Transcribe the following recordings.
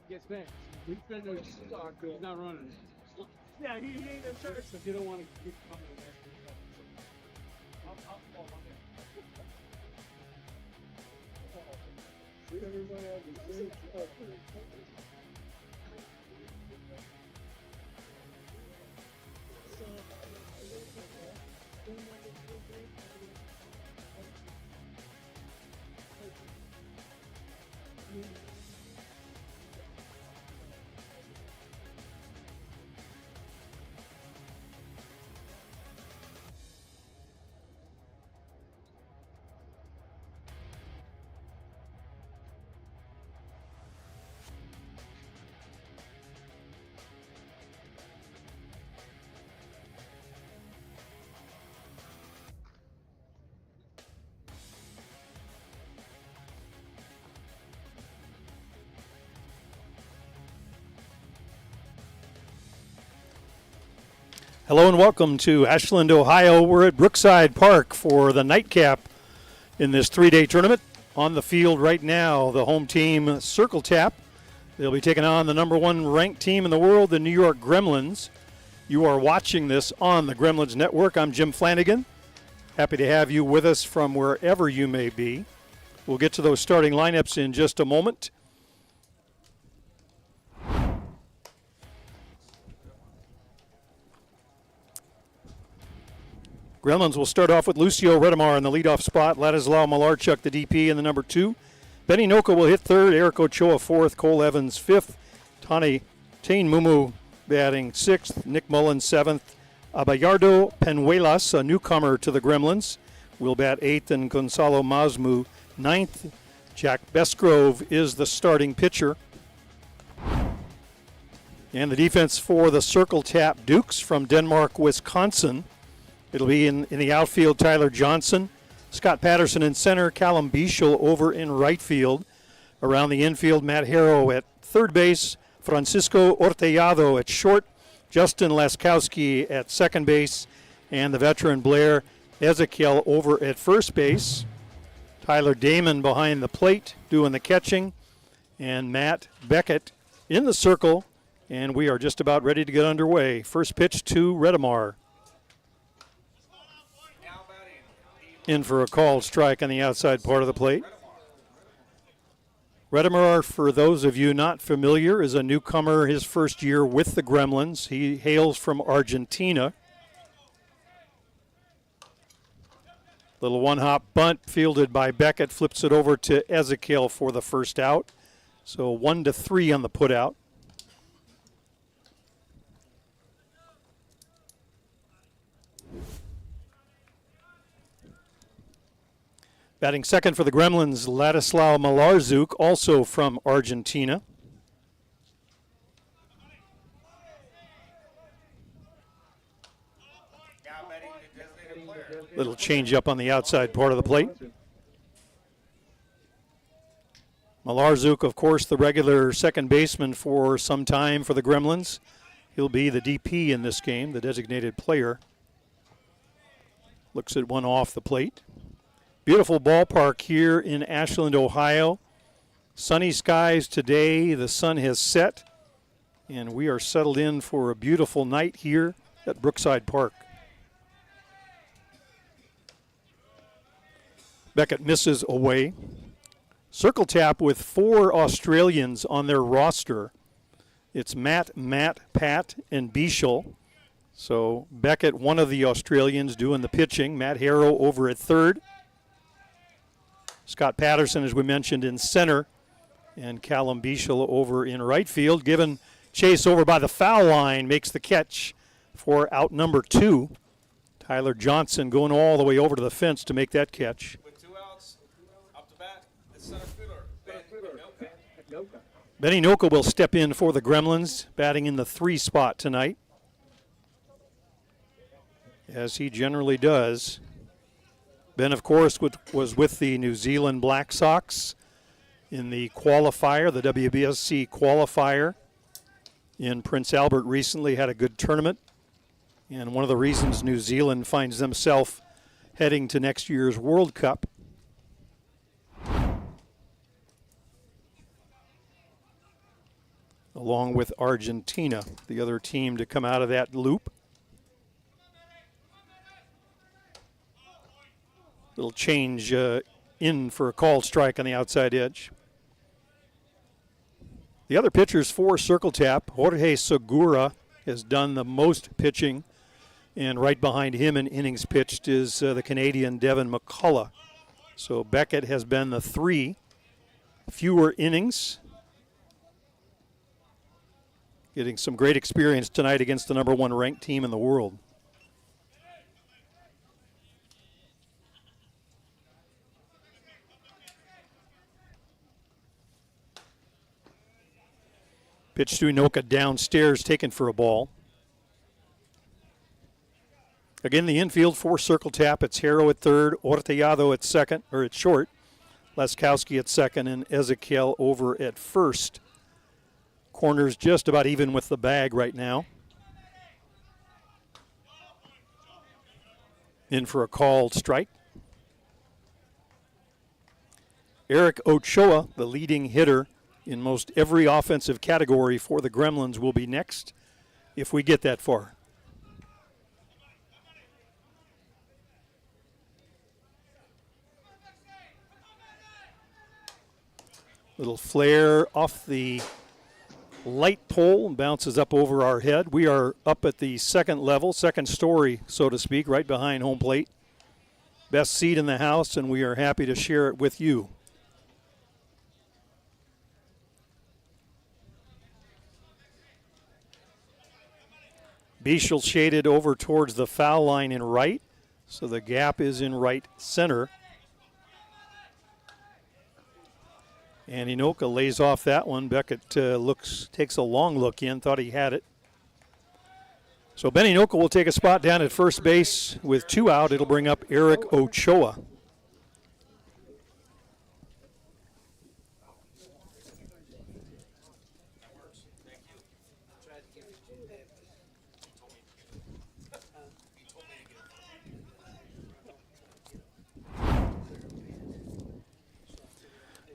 Gets back. We finished. He's not running. Yeah, he ain't in church. If you don't want to keep coming back. Everybody has the same stuff. Hello and welcome to Ashland, Ohio. We're at Brookside Park for the nightcap in this three-day tournament. On the field right now, the home team, Circle Tap. They'll be taking on the number one ranked team in the world, the New York Gremlins. You are watching this on the Gremlins Network. I'm Jim Flanagan. Happy to have you with us from wherever you may be. We'll get to those starting lineups in just a moment. Gremlins will start off with Lucio Redemar in the leadoff spot, Ladislav Malarchuk, the DP, in the number 2. Benny Noka will hit third, Eric Ochoa fourth, Cole Evans fifth, Tane Mumu batting sixth, Nick Mullins seventh, Abayardo Penuelas, a newcomer to the Gremlins, will bat eighth, and Gonzalo Masmu ninth. Jack Besgrove is the starting pitcher. And the defense for the Circle Tap Dukes from Denmark, Wisconsin. It'll be in the outfield, Tyler Johnson, Scott Patterson in center, Callum Bischel over in right field. Around the infield, Matt Harrow at third base, Francisco Ortellado at short, Justin Laskowski at second base, and the veteran Blair Ezekiel over at first base. Tyler Damon behind the plate doing the catching, and Matt Beckett in the circle, and we are just about ready to get underway. First pitch to Redemar. In for a called strike on the outside part of the plate. Redemar, for those of you not familiar, is a newcomer his first year with the Gremlins. He hails from Argentina. Little one-hop bunt fielded by Beckett, flips it over to Ezekiel for the first out. So 1-3 on the putout. Batting second for the Gremlins, Ladislav Malarchuk, also from Argentina. Little change up on the outside part of the plate. Malarchuk, of course, the regular second baseman for some time for the Gremlins. He'll be the DP in this game, the designated player. Looks at one off the plate. Beautiful ballpark here in Ashland, Ohio. Sunny skies today. The sun has set, and we are settled in for a beautiful night here at Brookside Park. Beckett misses away. Circle Tap with 4 Australians on their roster. It's Matt, Pat, and Bischel. So Beckett, one of the Australians, doing the pitching. Matt Harrow over at third. Scott Patterson, as we mentioned, in center, and Callum Bischel over in right field. Given chase over by the foul line, makes the catch for out number 2. Tyler Johnson going all the way over to the fence to make that catch. With 2 outs, up to bat, the center fielder, Benny Noka. Benny Noka will step in for the Gremlins, batting in the 3 spot tonight, as he generally does. Ben, of course, was with the New Zealand Black Sox in the qualifier, the WBSC qualifier in Prince Albert recently. Had a good tournament, and one of the reasons New Zealand finds themselves heading to next year's World Cup. Along with Argentina, the other team to come out of that loop. Little change in for a called strike on the outside edge. The other pitchers for Circle Tap, Jorge Segura has done the most pitching, and right behind him in innings pitched is the Canadian Devin McCullough. So Beckett has been the 3 fewer innings. Getting some great experience tonight against the number 1 ranked team in the world. Pitch to Inoka downstairs, taken for a ball. Again, the infield for Circle Tap. It's Harrow at third, Ortellado at second, or at short, Laskowski at second, and Ezekiel over at first. Corners just about even with the bag right now. In for a called strike. Eric Ochoa, the leading hitter in most every offensive category for the Gremlins, will be next if we get that far. Little flare off the light pole and bounces up over our head. We are up at the second level, second story, so to speak, right behind home plate. Best seat in the house, and we are happy to share it with you. Bischel shaded over towards the foul line in right, so the gap is in right center. And Inoka lays off that one. Beckett takes a long look in, thought he had it. So Ben Inoka will take a spot down at first base with 2 out. It'll bring up Eric Ochoa.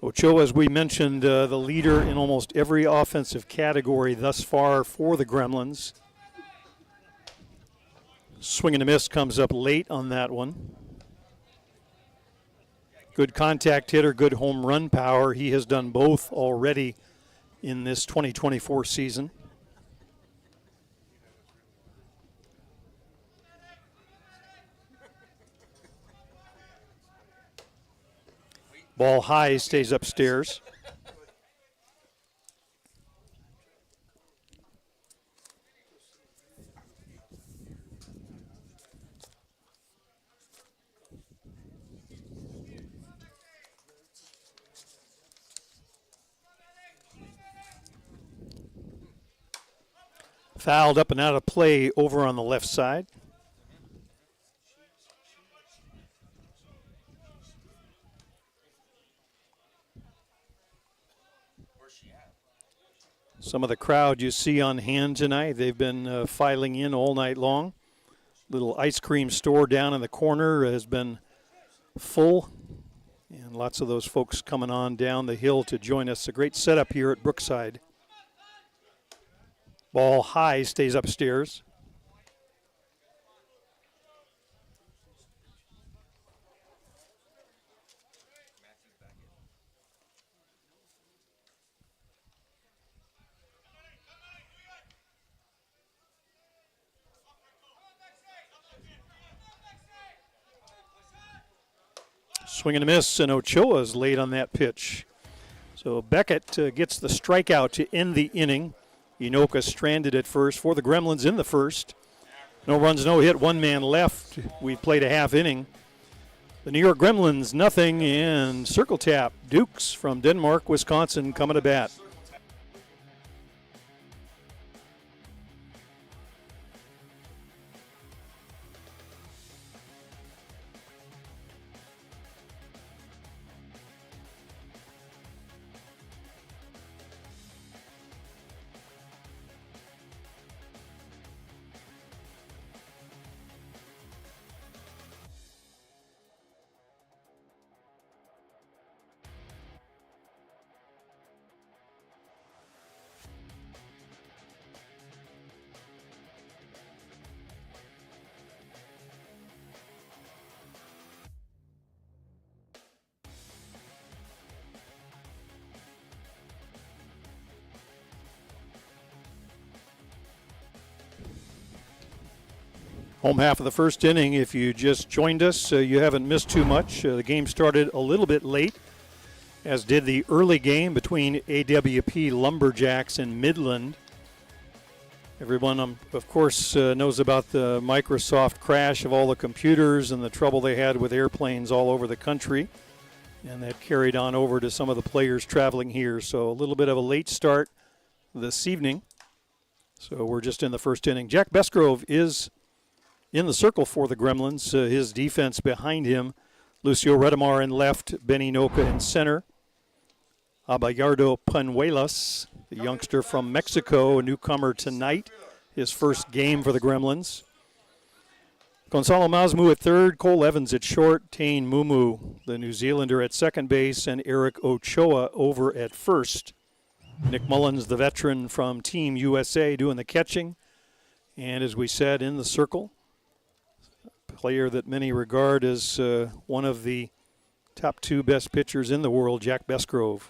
Ochoa, as we mentioned, the leader in almost every offensive category thus far for the Gremlins. Swing and a miss comes up late on that one. Good contact hitter, good home run power. He has done both already in this 2024 season. Ball high, stays upstairs. Fouled up and out of play over on the left side. Some of the crowd you see on hand tonight, they've been filing in all night long. Little ice cream store down in the corner has been full, and lots of those folks coming on down the hill to join us. A great setup here at Brookside. Ball high, stays upstairs. Swing and a miss, and Ochoa's late on that pitch. So Beckett gets the strikeout to end the inning. Inoka stranded at first for the Gremlins in the first. No runs, no hit, 1 man left. We played a half inning. The New York Gremlins, nothing, and circle tap. Dukes from Denmark, Wisconsin coming to bat. Home half of the first inning. If you just joined us, you haven't missed too much. The game started a little bit late, as did the early game between AWP Lumberjacks and Midland. Everyone, of course, knows about the Microsoft crash of all the computers and the trouble they had with airplanes all over the country. And that carried on over to some of the players traveling here. So a little bit of a late start this evening. So we're just in the first inning. Jack Besgrove is in the circle for the Gremlins. His defense behind him. Lucio Redemar in left, Ben Inoka in center. Abayardo Panuelas, the youngster from Mexico, a newcomer tonight. His first game for the Gremlins. Gonzalo Masmu at third, Cole Evans at short, Tane Mumu, the New Zealander, at second base, and Eric Ochoa over at first. Nick Mullins, the veteran from Team USA, doing the catching. And as we said, in the circle, player that many regard as one of the top 2 best pitchers in the world, Jack Besgrove.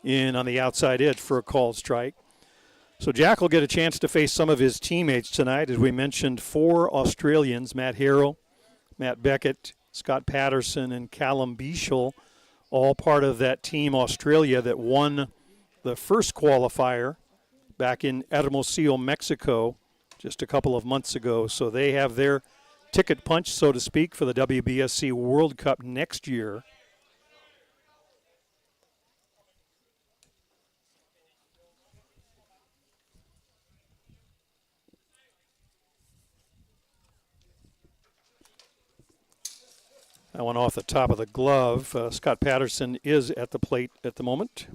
in on the outside edge for a called strike. So Jack will get a chance to face some of his teammates tonight. As we mentioned, 4 Australians, Matt Harrell, Matt Beckett, Scott Patterson, and Callum Bieshel, all part of that Team Australia that won the first qualifier back in Hermosillo, Mexico, just a couple of months ago. So they have their ticket punch, so to speak, for the WBSC World Cup next year. That one off the top of the glove. Scott Patterson is at the plate at the moment.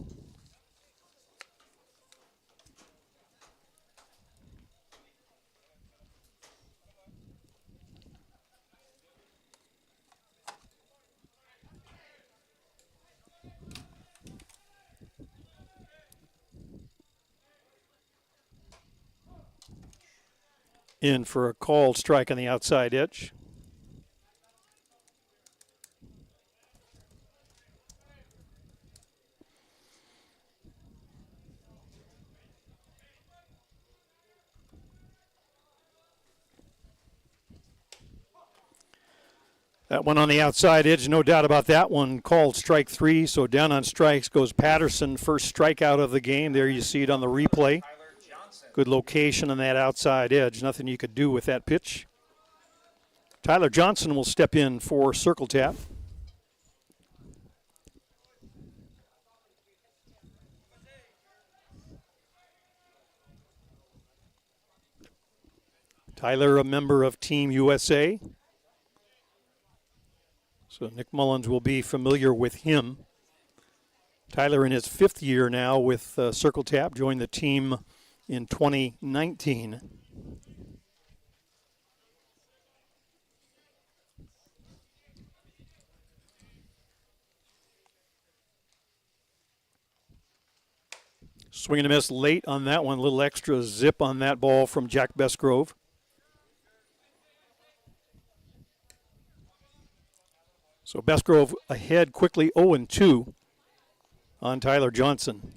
In for a called strike on the outside edge. That one on the outside edge, no doubt about that one. Called strike 3, so down on strikes goes Patterson. First strikeout of the game. There you see it on the replay. Good location on that outside edge. Nothing you could do with that pitch. Tyler Johnson will step in for circle tap. Tyler, a member of Team USA. So Nick Mullins will be familiar with him. Tyler in his 5th year now with Circle Tap, joined the team in 2019. Swing and a miss late on that one. A little extra zip on that ball from Jack Bestgrove. So Bestgrove ahead quickly, 0-2 on Tyler Johnson.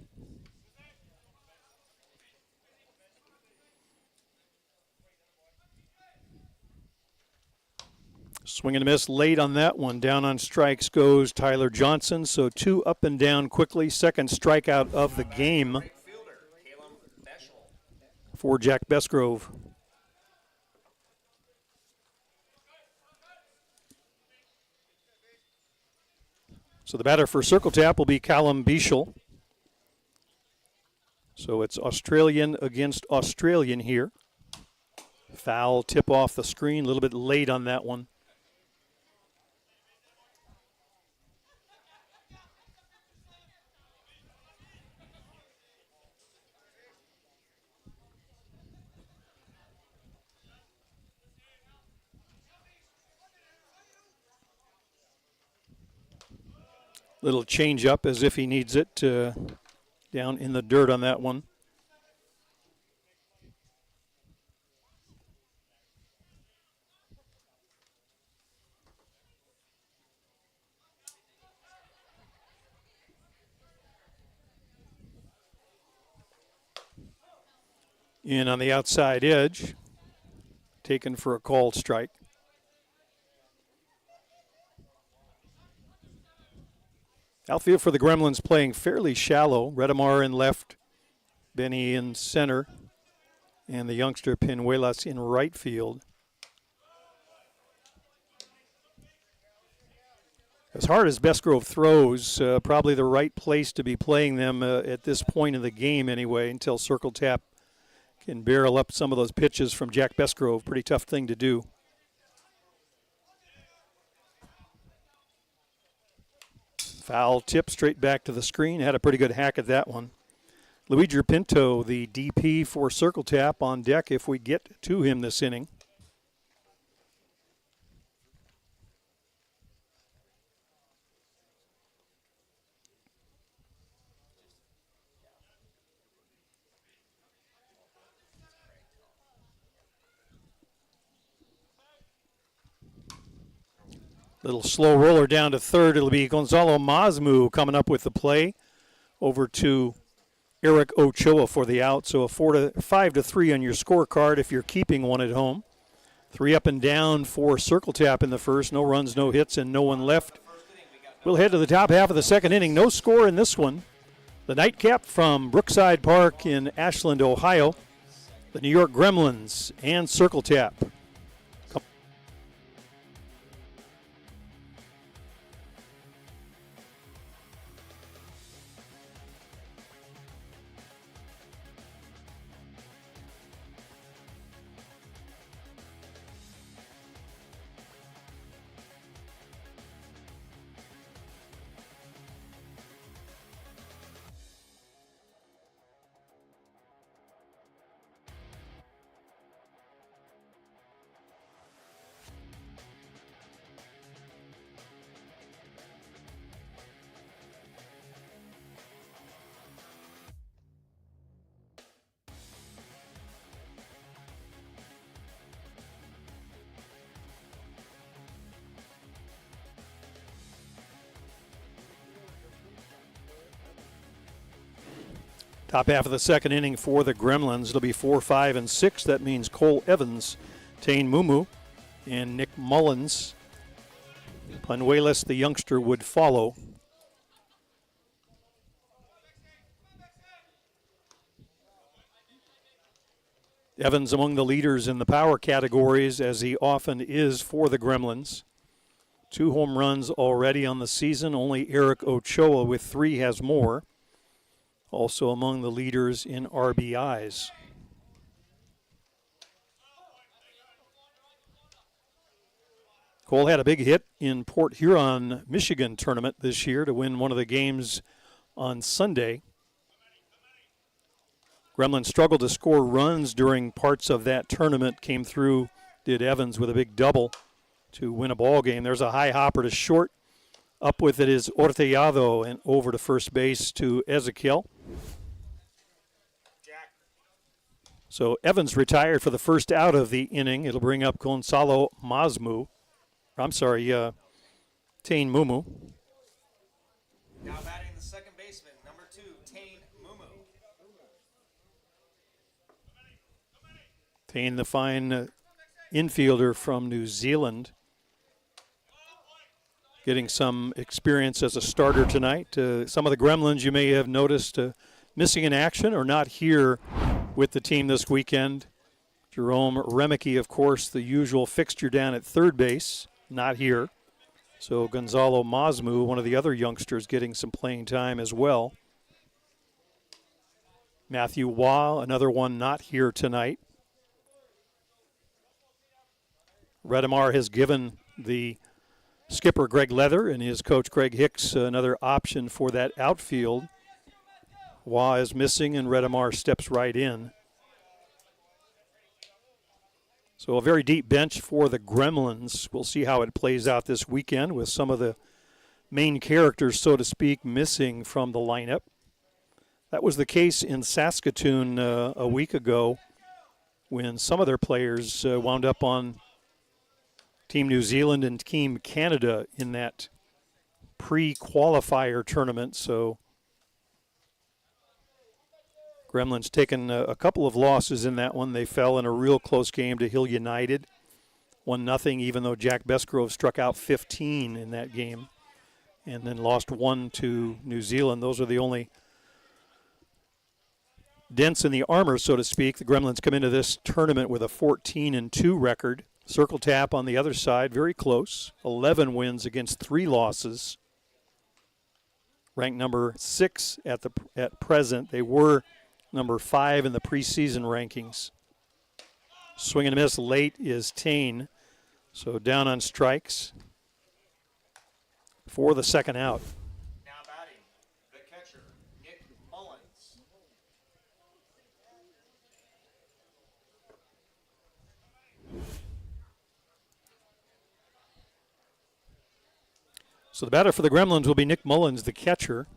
Swing and a miss late on that one. Down on strikes goes Tyler Johnson. So 2 up and down quickly. Second strikeout of the game for Jack Bestgrove. So the batter for Circle Tap will be Callum Bieshel. So it's Australian against Australian here. Foul tip off the screen, a little bit late on that one. Little change up as if he needs it down in the dirt on that one. In on the outside edge, taken for a called strike. Outfield for the Gremlins playing fairly shallow. Redamar in left, Benny in center, and the youngster Pinuelas in right field. As hard as Bestgrove throws, probably the right place to be playing them at this point in the game anyway, until Circle Tap can barrel up some of those pitches from Jack Bestgrove. Pretty tough thing to do. Foul tip straight back to the screen. Had a pretty good hack at that one. Luigi Pinto, the DP for Circle Tap, on deck if we get to him this inning. Little slow roller down to third. It'll be Gonzalo Mazmu coming up with the play. over to Eric Ochoa for the out. So a 5-3 on your scorecard if you're keeping one at home. 3 up and down for Circle Tap in the first. No runs, no hits, and no one left. We'll head to the top half of the second inning. No score in this one. The nightcap from Brookside Park in Ashland, Ohio. The New York Gremlins and Circle Tap. Top half of the second inning for the Gremlins. It'll be 4, 5, and 6. That means Cole Evans, Tane Mumu, and Nick Mullins. Panuelos, the youngster, would follow. Evans among the leaders in the power categories, as he often is for the Gremlins. 2 home runs already on the season. Only Eric Ochoa with 3 has more. Also among the leaders in RBIs. Cole had a big hit in Port Huron, Michigan tournament this year to win one of the games on Sunday. Gremlins struggled to score runs during parts of that tournament. Came through, did Evans with a big double to win a ball game. There's a high hopper to short. Up with it is Ortellado and over to first base to Ezequiel. So Evans retired for the first out of the inning. It'll bring up Gonzalo Mazmu. Tane Mumu. Now batting the second baseman, number 2, Tane Mumu. Tane, the fine infielder from New Zealand, getting some experience as a starter tonight. Some of the Gremlins you may have noticed missing in action or not here with the team this weekend. Jerome Remeke, of course, the usual fixture down at third base, not here. So Gonzalo Mazmu, one of the other youngsters, getting some playing time as well. Matthew Waugh, another one not here tonight. Redemar has given the skipper Greg Leather and his coach Greg Hicks another option for that outfield. Waugh is missing and Redemar steps right in. So a very deep bench for the Gremlins. We'll see how it plays out this weekend with some of the main characters, so to speak, missing from the lineup. That was the case in Saskatoon a week ago when some of their players wound up on Team New Zealand and Team Canada in that pre-qualifier tournament. So Gremlins taken a couple of losses in that one. They fell in a real close game to Hill United, 1-0, even though Jack Besgrove struck out 15 in that game, and then lost 1 to New Zealand. Those are the only dents in the armor, so to speak. The Gremlins come into this tournament with a 14-2 record. Circle Tap on the other side, very close. 11 wins against 3 losses. Ranked number 6 at present. They were number 5 in the preseason rankings. Swing and a miss late is Tane. So down on strikes for the second out. Now batting, the catcher, Nick Mullins. So the batter for the Gremlins will be Nick Mullins, the catcher.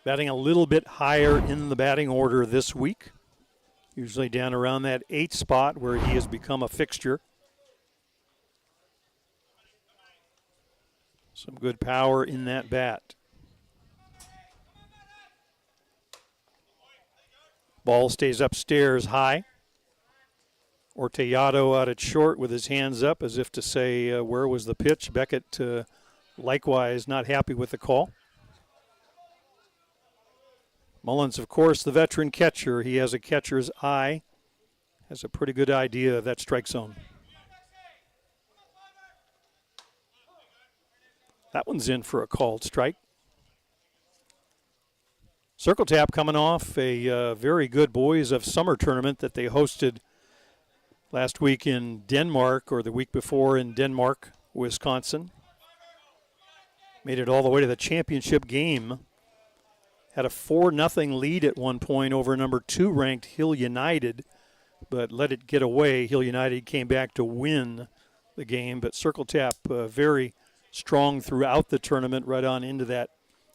Batting a little bit higher in the batting order this week. Usually down around that 8th spot where he has become a fixture. Some good power in that bat. Ball stays upstairs high. Ortellado out at short with his hands up as if to say, where was the pitch? Beckett likewise not happy with the call. Mullins, of course, the veteran catcher. He has a catcher's eye. Has a pretty good idea of that strike zone. That one's in for a called strike. Circle Tap coming off a very good Boys of Summer tournament that they hosted last week in Denmark, or the week before in Denmark, Wisconsin. Made it all the way to the championship game. Had a 4-0 lead at one point over number 2 ranked Hill United, but let it get away. Hill United came back to win the game, but Circle Tap very strong throughout the tournament, right on into that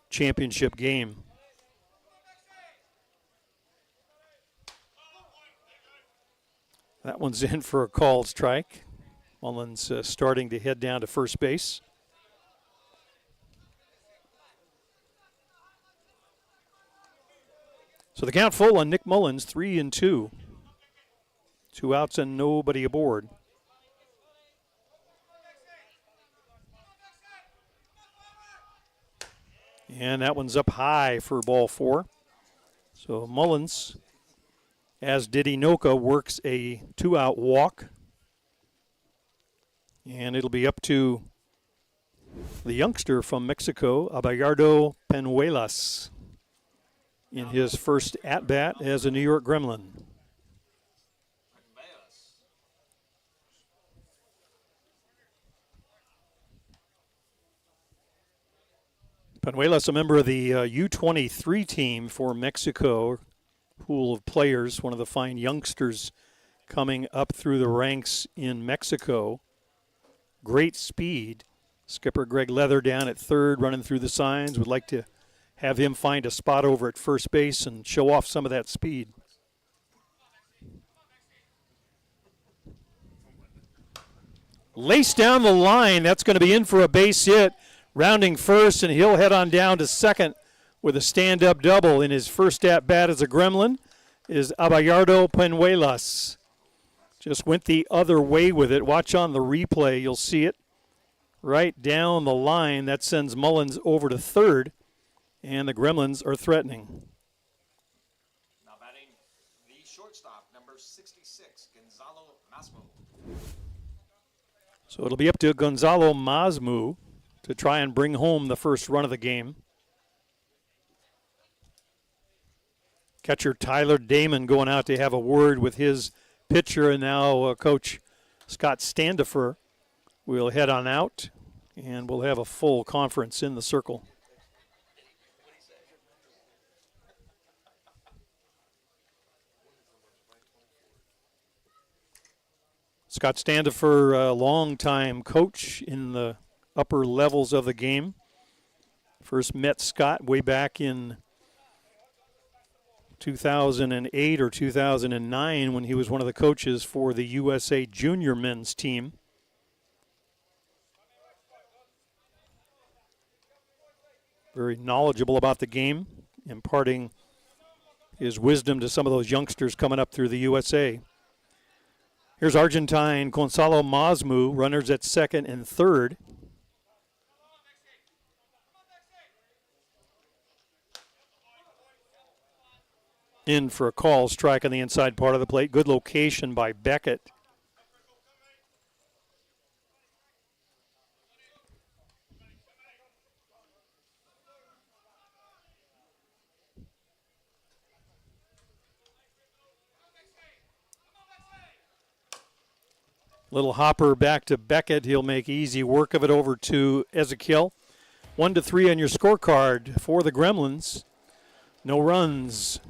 championship game. That one's in for a called strike. Mullins starting to head down to first base. So the count full on Nick Mullins, 3-2. 2 outs and nobody aboard. And that one's up high for ball 4. So Mullins, as did Inoka, works a 2-out walk. And it'll be up to the youngster from Mexico, Abayardo Penuelas, in his first at-bat as a New York Gremlin. Penuelas, a member of the U23 team for Mexico, pool of players, one of the fine youngsters coming up through the ranks in Mexico. Great speed. Skipper Greg Leather down at third, running through the signs. Would like to have him find a spot over at first base and show off some of that speed. Laced down the line. That's going to be in for a base hit. Rounding first, and he'll head on down to second with a stand-up double in his first at-bat as a Gremlin is Abayardo Penuelas. Just went the other way with it. Watch on the replay. You'll see it right down the line. That sends Mullins over to third, and the Gremlins are threatening. Now batting the shortstop, number 66, Gonzalo Masmo. So it'll be up to Gonzalo Masmu to try and bring home the first run of the game. Catcher Tyler Damon going out to have a word with his pitcher, and now Coach Scott Standifer will head on out, and we'll have a full conference in the circle. Scott Standifer, a longtime coach in the upper levels of the game. First met Scott way back in 2008 or 2009 when he was one of the coaches for the USA Junior men's team. Very knowledgeable about the game, imparting his wisdom to some of those youngsters coming up through the USA. Here's Argentine Gonzalo Masmu, runners at second and third. In for a call, strike on the inside part of the plate. Good location by Beckett. Little hopper back to Beckett. He'll make easy work of it over to Ezekiel. 1-3 on your scorecard for the Gremlins. No runs.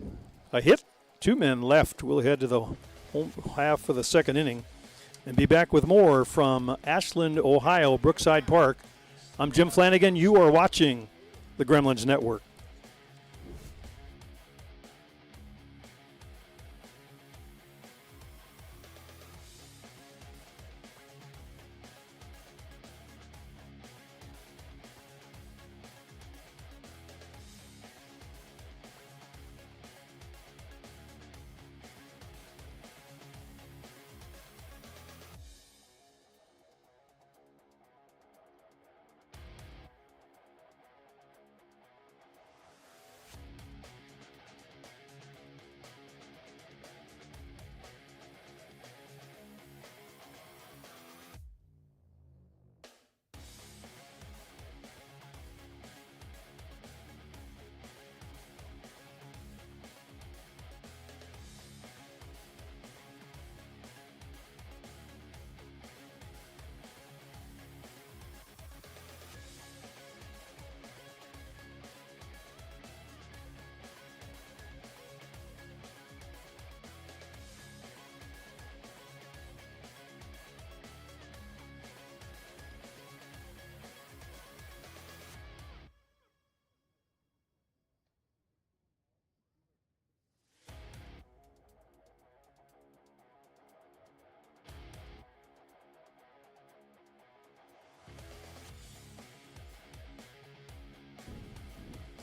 A hit, 2 men left. We'll head to the home half of the second inning and be back with more from Ashland, Ohio, Brookside Park. I'm Jim Flanagan. You are watching the Gremlins Network.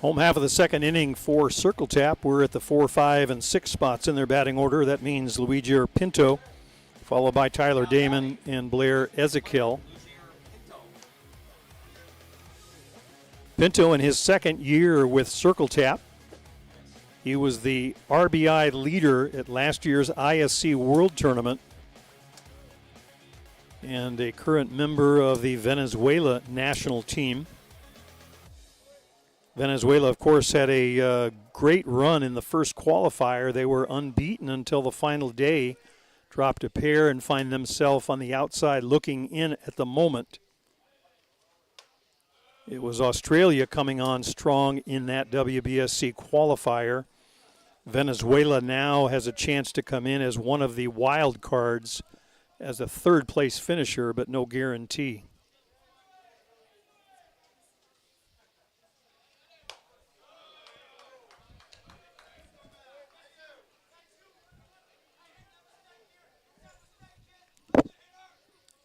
Home half of the second inning for Circle Tap. We're at the 4, 5, and 6 spots in their batting order. That means Luigi Pinto, followed by Tyler Damon and Blair Ezekiel. Pinto in his second year with Circle Tap. He was the RBI leader at last year's ISC World Tournament and a current member of the Venezuela national team. Venezuela, of course, had a great run in the first qualifier. They were unbeaten until the final day, dropped a pair and find themselves on the outside looking in at the moment. It was Australia coming on strong in that WBSC qualifier. Venezuela now has a chance to come in as one of the wild cards as a third-place finisher, but no guarantee.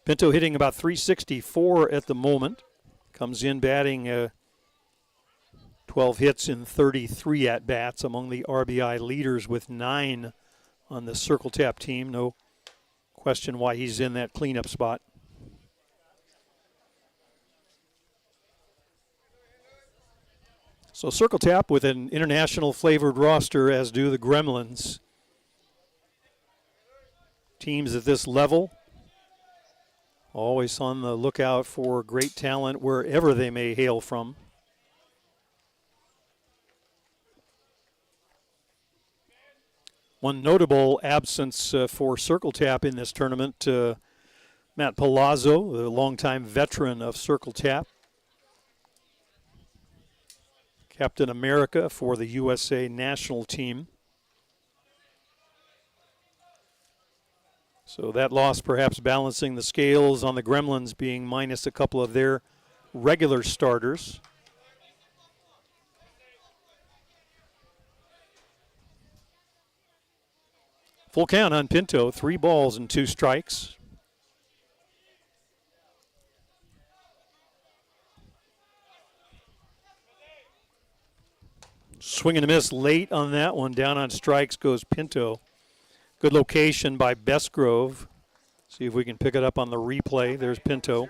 Pinto hitting about 364 at the moment. Comes in batting 12 hits in 33 at-bats, among the RBI leaders with 9 on the Circle Tap team. No question why he's in that cleanup spot. So Circle Tap with an international flavored roster, as do the Gremlins. Teams at this level always on the lookout for great talent wherever they may hail from. One notable absence for Circle Tap in this tournament, Matt Palazzo, the longtime veteran of Circle Tap. Captain America for the USA national team. So that loss perhaps balancing the scales on the Gremlins, being minus a couple of their regular starters. Full count on Pinto, 3 balls and 2 strikes. Swing and a miss late on that one. Down on strikes goes Pinto. Good location by Bestgrove. See if we can pick it up on the replay. There's Pinto. The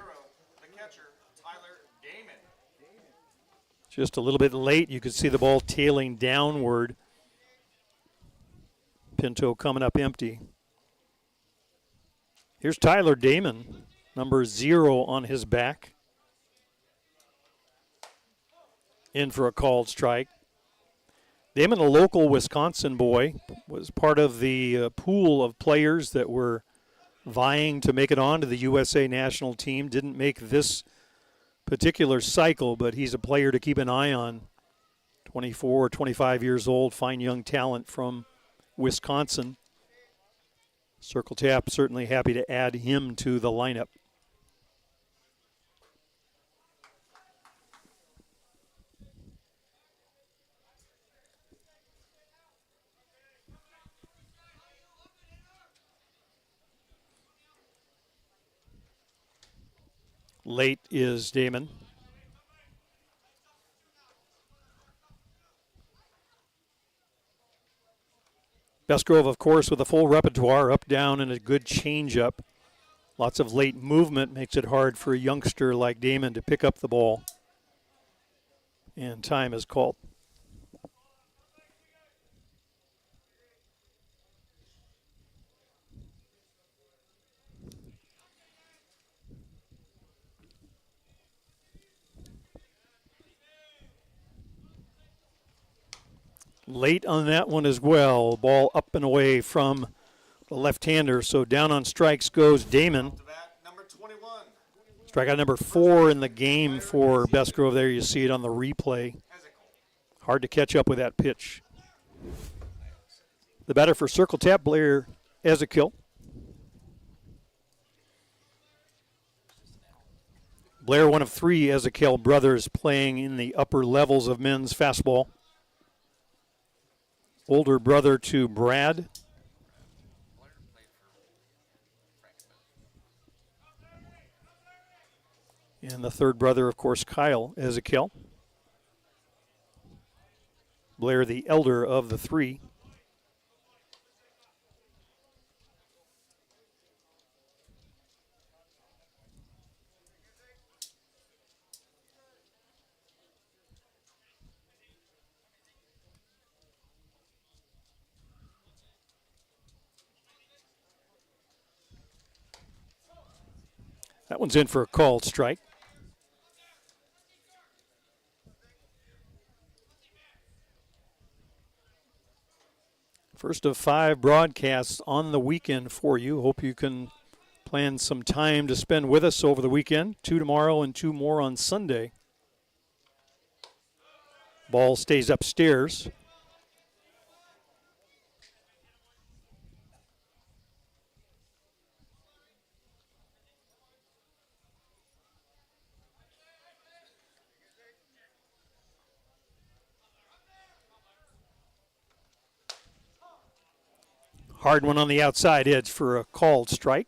catcher, Tyler Damon. Just a little bit late. You could see the ball tailing downward. Pinto coming up empty. Here's Tyler Damon, number 0 on his back. In for a called strike. Damon, a local Wisconsin boy, was part of the pool of players that were vying to make it onto the USA national team. Didn't make this particular cycle, but he's a player to keep an eye on. 24 or 25 years old, fine young talent from Wisconsin. Circle Tap certainly happy to add him to the lineup. Late is Damon. Bestgrove, of course, with a full repertoire, up, down, and a good changeup. Lots of late movement makes it hard for a youngster like Damon to pick up the ball. And time is called. Late on that one as well. Ball up and away from the left-hander. So down on strikes goes Damon. Number 21. Strikeout number 4 in the game for Bestgrove. There you see it on the replay. Hard to catch up with that pitch. The batter for Circle Tap, Blair Ezekiel. Blair, one of 3 Ezekiel brothers playing in the upper levels of men's fastball. Older brother to Brad. And the third brother, of course, Kyle Ezekiel. Blair, the elder of the three. That one's in for a called strike. First of 5 broadcasts on the weekend for you. Hope you can plan some time to spend with us over the weekend. 2 tomorrow and 2 more on Sunday. Ball stays upstairs. Hard one on the outside edge for a called strike.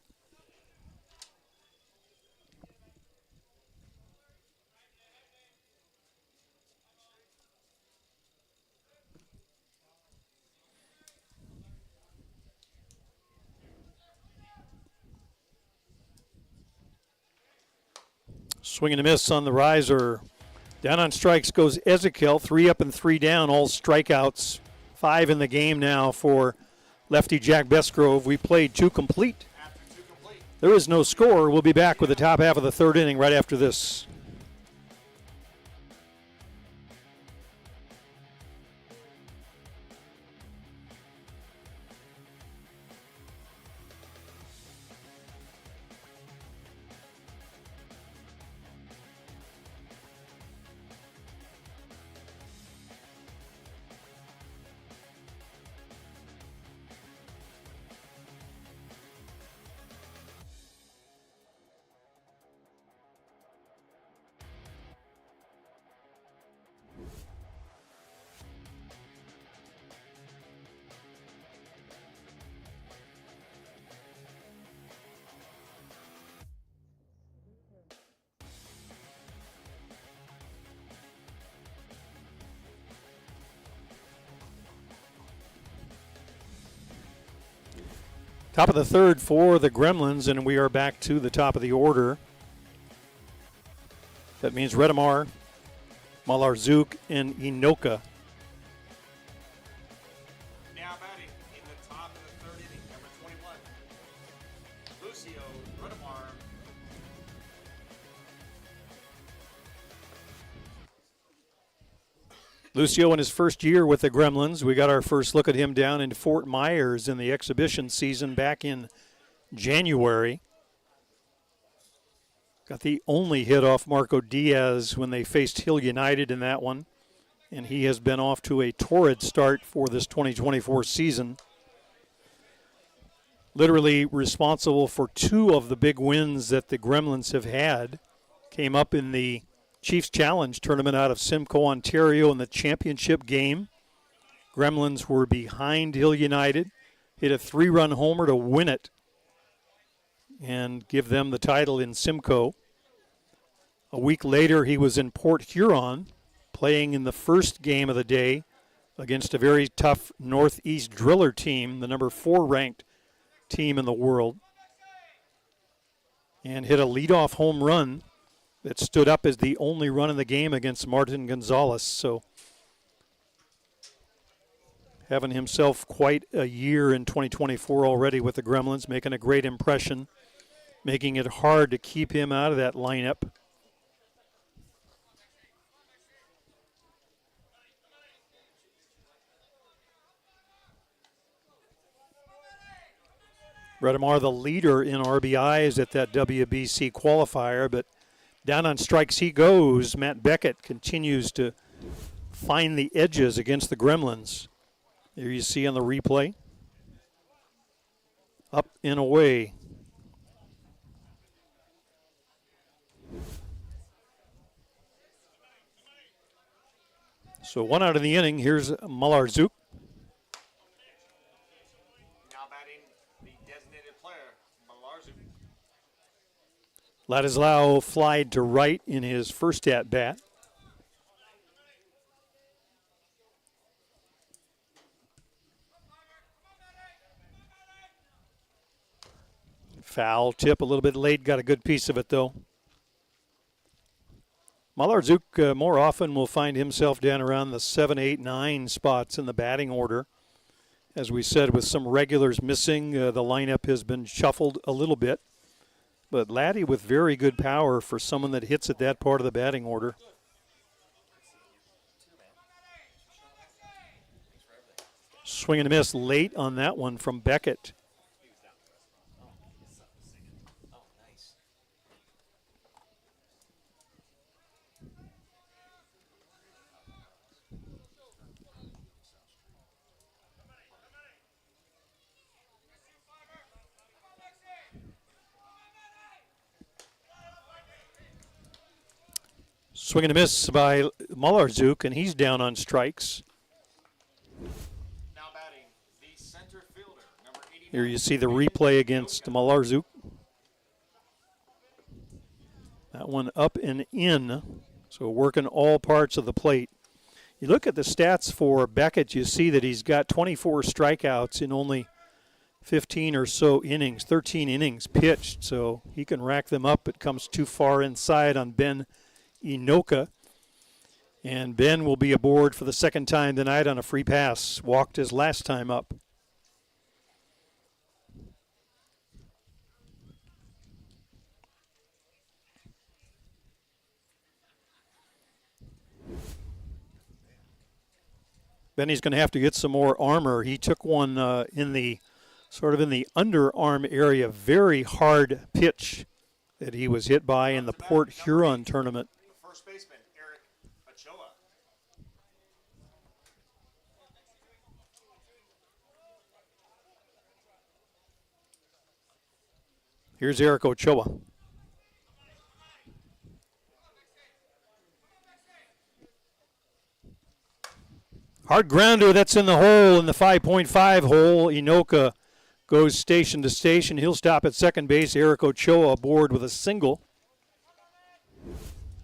Swing and a miss on the riser. Down on strikes goes Ezekiel. 3 up and 3 down, all strikeouts. 5 in the game now for lefty Jack Besgrove. We played 2 complete. There is no score. We'll be back with the top half of the 3rd inning right after this. Top of the 3rd for the Gremlins, and we are back to the top of the order. That means Redamar, Malarzouk, and Inoka. Now batting in the top of the 3rd inning, number 21, Lucio Redamar. Lucio in his first year with the Gremlins. We got our first look at him down in Fort Myers in the exhibition season back in January. Got the only hit off Marco Diaz when they faced Hill United in that one. And he has been off to a torrid start for this 2024 season. Literally responsible for 2 of the big wins that the Gremlins have had. Came up in the Chiefs Challenge tournament out of Simcoe, Ontario in the championship game. Gremlins were behind Hill United, hit a 3-run homer to win it and give them the title in Simcoe. A week later, he was in Port Huron playing in the first game of the day against a very tough Northeast Driller team, the number 4 ranked team in the world, and hit a leadoff home run that stood up as the only run in the game against Martin Gonzalez. So having himself quite a year in 2024 already with the Gremlins, making a great impression, making it hard to keep him out of that lineup. Redamar, the leader in RBIs at that WBC qualifier, but down on strikes he goes. Matt Beckett continues to find the edges against the Gremlins. There you see on the replay. Up and away. So 1 out in the inning. Here's Malarzouk. Now batting the designated player, Malarzouk. Ladislao flied to right in his first at-bat. Foul tip a little bit late, got a good piece of it though. Malarczuk more often will find himself down around the 7, 8, 9 spots in the batting order. As we said, with some regulars missing, the lineup has been shuffled a little bit. But Laddie with very good power for someone that hits at that part of the batting order. Swing and a miss late on that one from Beckett. Swing and a miss by Malarczuk, and he's down on strikes. Now batting, the center fielder, number 89. Here you see the replay against Malarczuk. That one up and in, so working all parts of the plate. You look at the stats for Beckett, you see that he's got 24 strikeouts in only 15 or so innings, 13 innings pitched, so he can rack them up. It comes too far inside on Ben Inoka. And Ben will be aboard for the second time tonight on a free pass. Walked his last time up. Benny's going to have to get some more armor. He took one in the underarm area, very hard pitch that he was hit by in the Port Huron tournament. First baseman, Eric Ochoa. Here's Eric Ochoa. Hard grounder, that's in the hole, in the 5.5 hole. Inoka goes station to station. He'll stop at second base. Eric Ochoa aboard with a single.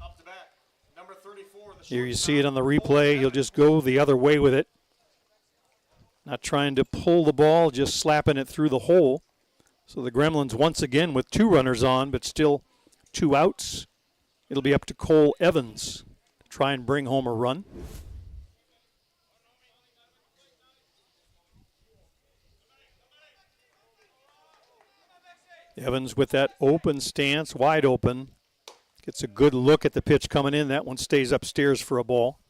Up to bat, number 34. Here you see it on the replay. He'll just go the other way with it. Not trying to pull the ball, just slapping it through the hole. So the Gremlins once again with 2 runners on, but still 2 outs. It'll be up to Cole Evans to try and bring home a run. Evans with that open stance, wide open. Gets a good look at the pitch coming in. That one stays upstairs for a ball.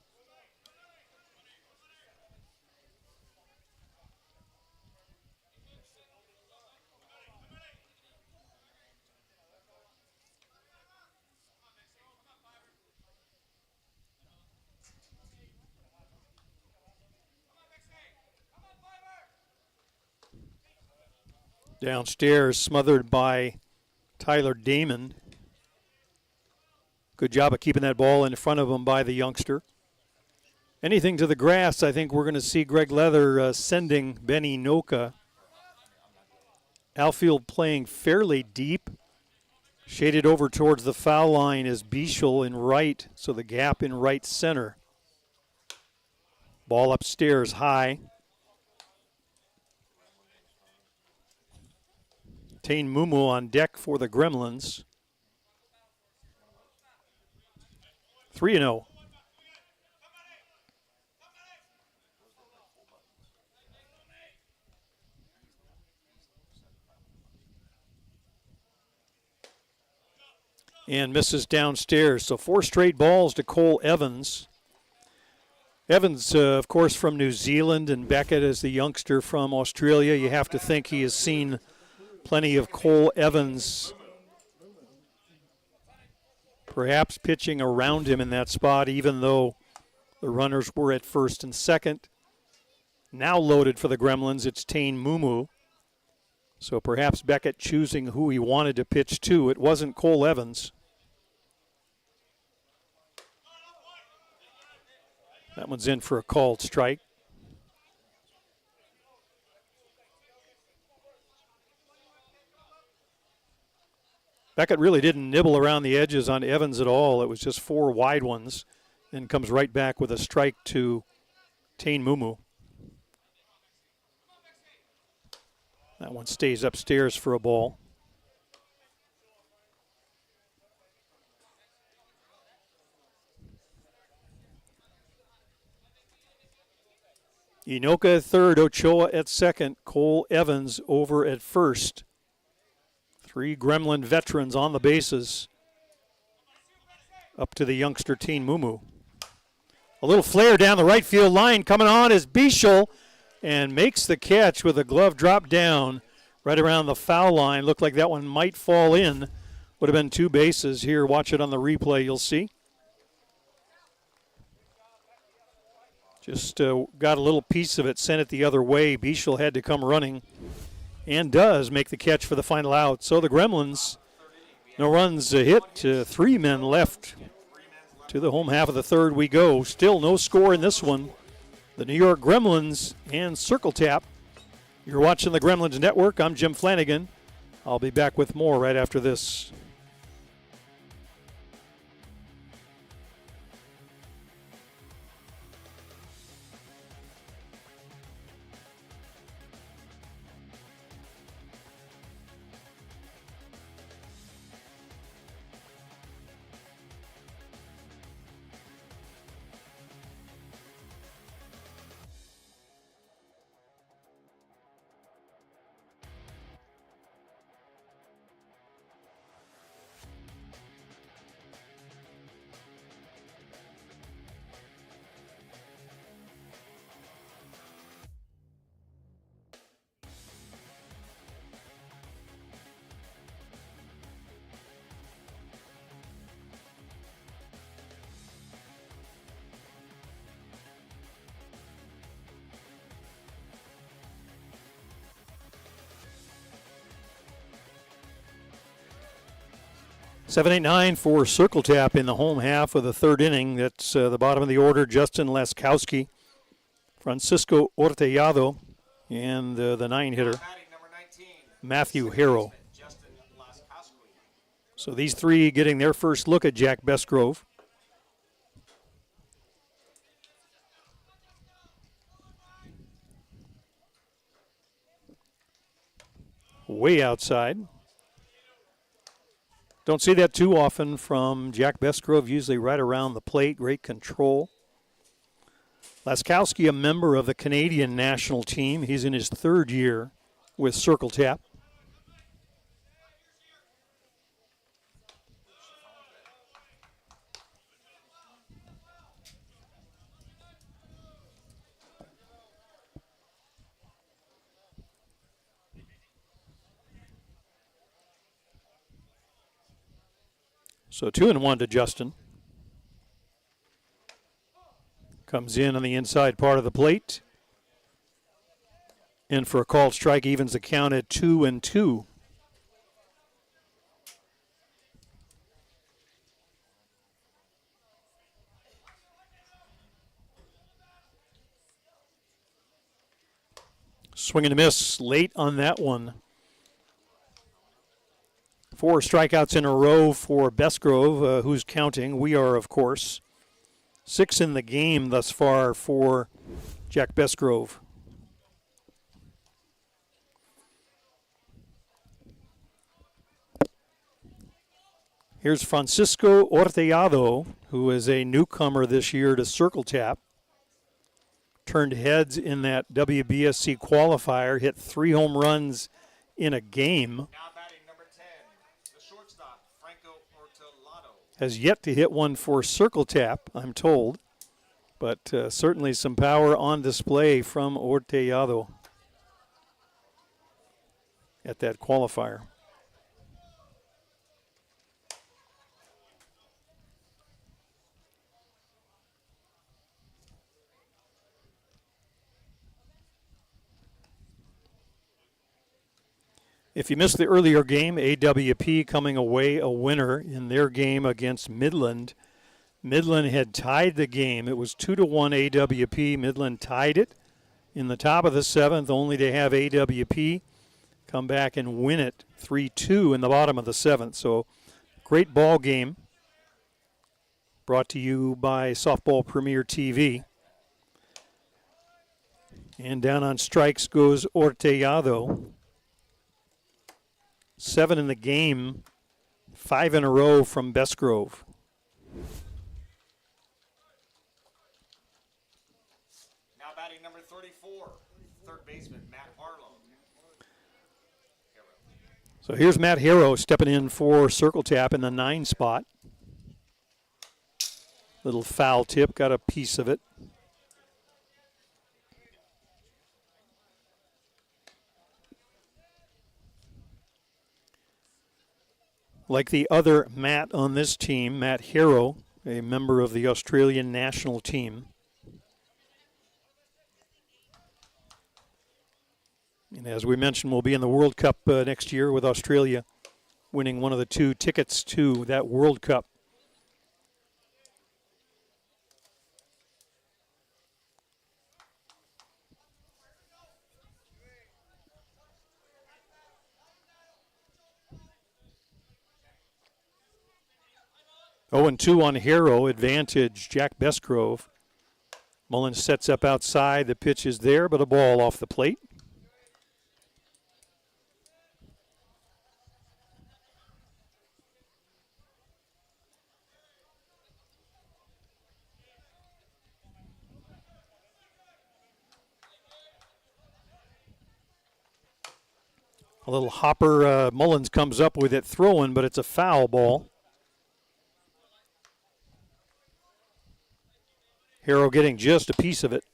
Downstairs, smothered by Tyler Damon. Good job of keeping that ball in front of him by the youngster. Anything to the grass, I think we're going to see Greg Leather sending Benny Noka. Outfield playing fairly deep. Shaded over towards the foul line is Bichel in right, so the gap in right center. Ball upstairs high. Tane Mumu on deck for the Gremlins. 3-0. And misses downstairs. So 4 straight balls to Cole Evans. Evans, of course, from New Zealand, and Beckett is the youngster from Australia. You have to think he has seen plenty of Cole Evans perhaps pitching around him in that spot, even though the runners were at first and second. Now loaded for the Gremlins, it's Tane Mumu. So perhaps Beckett choosing who he wanted to pitch to. It wasn't Cole Evans. That one's in for a called strike. Beckett really didn't nibble around the edges on Evans at all. It was just 4 wide ones, and comes right back with a strike to Tane Mumu. That one stays upstairs for a ball. Inoka at third, Ochoa at second, Cole Evans over at first. 3 Gremlin veterans on the bases. Up to the youngster Teen Mumu. A little flare down the right field line. Coming on is Bichel and makes the catch with a glove drop down right around the foul line. Looked like that one might fall in. Would have been 2 bases here. Watch it on the replay, you'll see. Just got a little piece of it, sent it the other way. Bichel had to come running and does make the catch for the final out. So the Gremlins, no runs hit, 3 men left. To the home half of the third we go. Still no score in this one. The New York Gremlins and Circle Tap. You're watching the Gremlins Network. I'm Jim Flanagan. I'll be back with more right after this. Seven, 8, 9 for Circle Tap in the home half of the third inning. That's the bottom of the order. Justin Laskowski, Francisco Ortellado, and the 9-hitter, Matthew Harrow. So these 3 getting their first look at Jack Bestgrove. Way outside. Don't see that too often from Jack Bestgrove, usually right around the plate, great control. Laskowski, a member of the Canadian national team. He's in his 3rd year with Circle Tap. So 2-1 to Justin. Comes in on the inside part of the plate. And for a called strike, evens the count at 2-2. Swing and a miss late on that one. 4 strikeouts in a row for Bestgrove, who's counting. We are, of course. 6 in the game thus far for Jack Bestgrove. Here's Francisco Ortellado, who is a newcomer this year to Circle Tap. Turned heads in that WBSC qualifier, hit 3 home runs in a game. Has yet to hit one for Circle Tap, I'm told. But certainly some power on display from Ortellado at that qualifier. If you missed the earlier game, AWP coming away a winner in their game against Midland. Midland had tied the game. It was 2-1 AWP. Midland tied it in the top of the 7th, only to have AWP come back and win it 3-2 in the bottom of the 7th. So great ball game brought to you by Softball Premier TV. And down on strikes goes Ortellado. 7 in the game, 5 in a row from Bestgrove. Now batting number 34, third baseman Matt Harlow. So here's Matt Harrow stepping in for Circle Tap in the 9 spot. Little foul tip, got a piece of it. Like the other Matt on this team, Matt Harrow, a member of the Australian national team. And as we mentioned, we'll be in the World Cup next year with Australia winning one of the 2 tickets to that World Cup. Oh, and 2 on Harrow, advantage Jack Bestgrove. Mullins sets up outside, the pitch is there, but a ball off the plate. A little hopper, Mullins comes up with it throwing, but it's a foul ball. Harrow getting just a piece of it.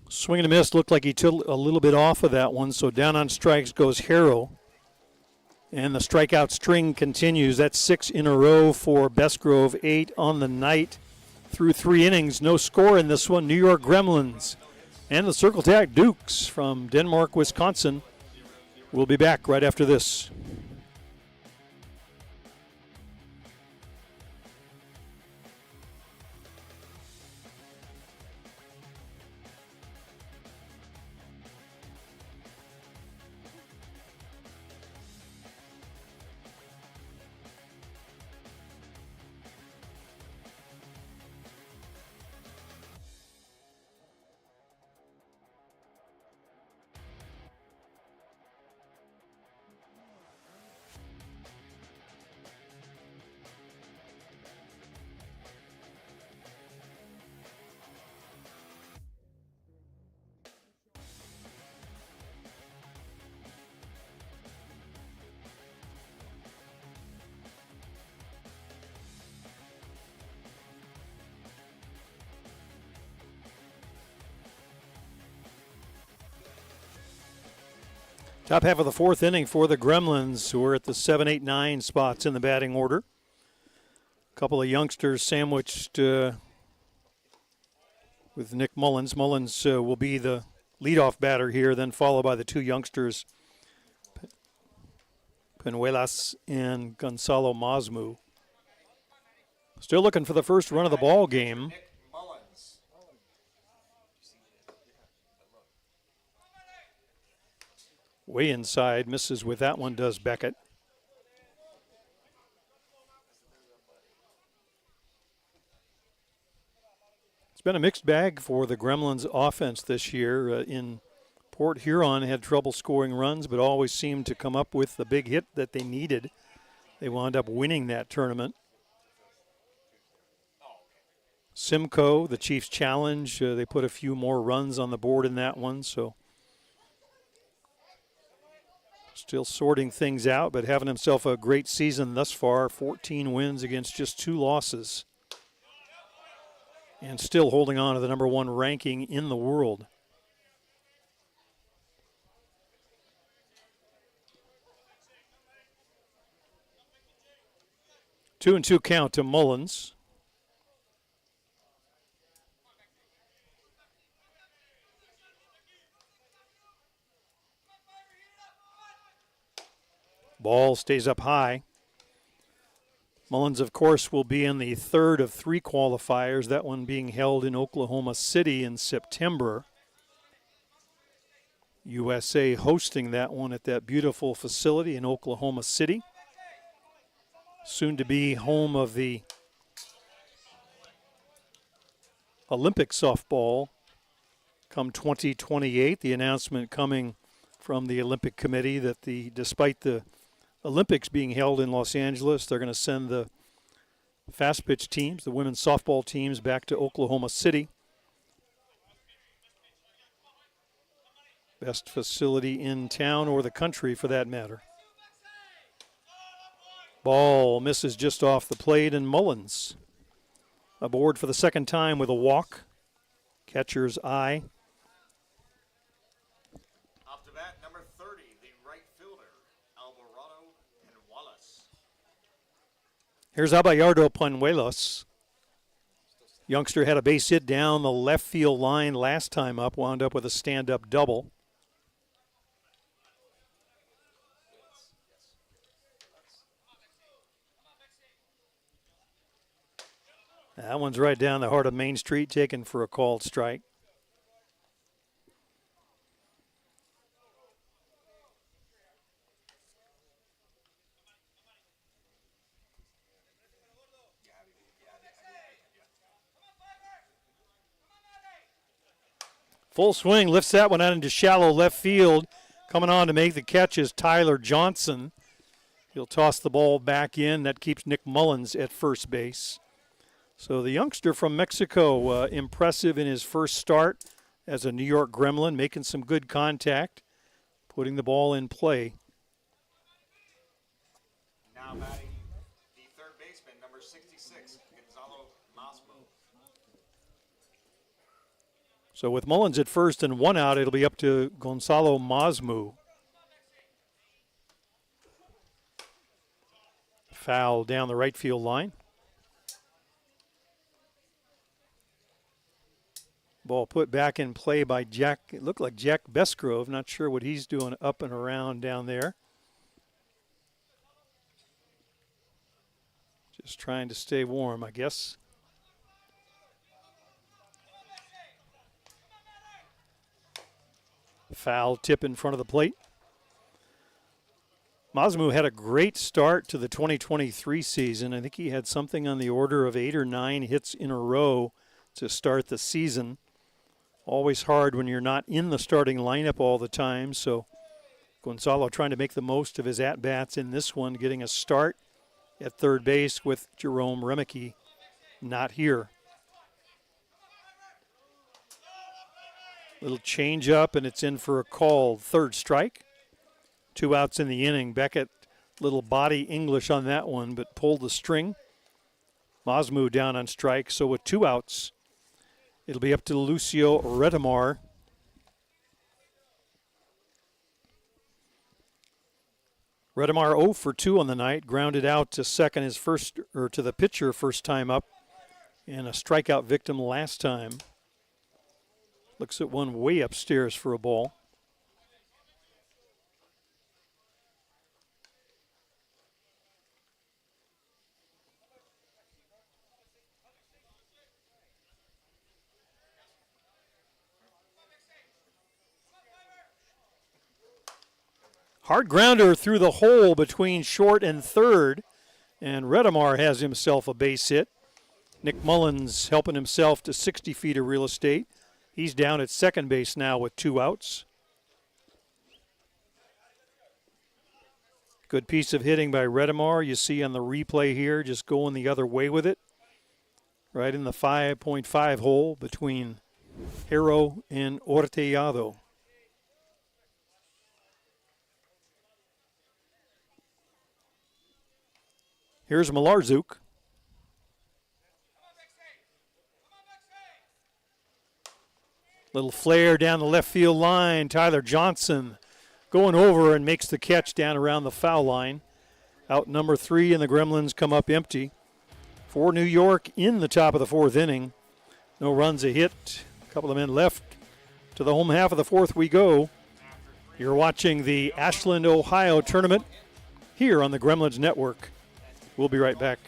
Swing and a miss, looked like he took a little bit off of that one, so down on strikes goes Harrow. And the strikeout string continues. That's 6 in a row for Bestgrove, 8 on the night through 3 innings. No score in this one. New York Gremlins and the Circle Tap Dukes from Denmark, Wisconsin. We'll be back right after this. Top half of the 4th inning for the Gremlins, who are at the 7, 8, 9 spots in the batting order. A couple of youngsters sandwiched with Nick Mullins. Mullins will be the leadoff batter here, then followed by the 2 youngsters, Penuelas and Gonzalo Masmu. Still looking for the first run of the ball game. Way inside, misses with that one, does Beckett. It's been a mixed bag for the Gremlins offense this year. In Port Huron, had trouble scoring runs, but always seemed to come up with the big hit that they needed. They wound up winning that tournament. Simcoe, the Chiefs Challenge, they put a few more runs on the board in that one, so still sorting things out, but having himself a great season thus far. 14 wins against just 2 losses. And still holding on to the number 1 ranking in the world. Two and two count to Mullins. Ball stays up high. Mullins, of course, will be in the 3rd of 3 qualifiers, that one being held in Oklahoma City in September. USA hosting that one at that beautiful facility in Oklahoma City. Soon to be home of the Olympic softball come 2028. The announcement coming from the Olympic Committee that despite the Olympics being held in Los Angeles, they're going to send the Fastpitch teams, the women's softball teams, back to Oklahoma City. Best facility in town or the country for that matter. Ball misses just off the plate, and Mullins aboard for the second time with a walk. Catcher's eye. Off to bat, number 30, the right fielder, Alvarado and Wallace. Here's Abayardo Panuelos. Youngster had a base hit down the left field line last time up, wound up with a stand-up double. That one's right down the heart of Main Street, taken for a called strike. Full swing, lifts that one out into shallow left field. Coming on to make the catch is Tyler Johnson. He'll toss the ball back in. That keeps Nick Mullins at first base. So the youngster from Mexico, impressive in his first start as a New York Gremlin, making some good contact, putting the ball in play. Now batting the third baseman, number 66, Gonzalo Masmo. So with Mullins at first and one out, it'll be up to Gonzalo Masmu. Foul down the right field line. Ball put back in play by Jack. It looked like Jack Besgrove. Not sure what he's doing up and around down there. Just trying to stay warm, I guess. Foul tip in front of the plate. Masmu had a great start to the 2023 season. I think he had something on the order of 8 or 9 hits in a row to start the season. Always hard when you're not in the starting lineup all the time. So Gonzalo trying to make the most of his at-bats in this one, getting a start at third base with Jerome Remicke not here. Little change up, and it's in for a called third strike. 2 outs in the inning. Beckett, little body English on that one, but pulled the string. Masmu down on strike, so with 2 outs, it'll be up to Lucio Retamar. Retamar 0 for 2 on the night, grounded out to second his first, or to the pitcher first time up, and a strikeout victim last time. Looks at one way upstairs for a ball. Hard grounder through the hole between short and third, and Retamar has himself a base hit. Nick Mullins helping himself to 60 feet of real estate. He's down at second base now with 2 outs. Good piece of hitting by Retamar. You see on the replay here, just going the other way with it. Right in the 5.5 hole between Hero and Ortellado. Here's Malarczuk. Little flare down the left field line. Tyler Johnson going over and makes the catch down around the foul line. Out number 3, and the Gremlins come up empty. For New York in the top of the 4th inning. No runs, a hit. A couple of men left. To the home half of the 4th we go. You're watching the Ashland, Ohio tournament here on the Gremlins Network. We'll be right back.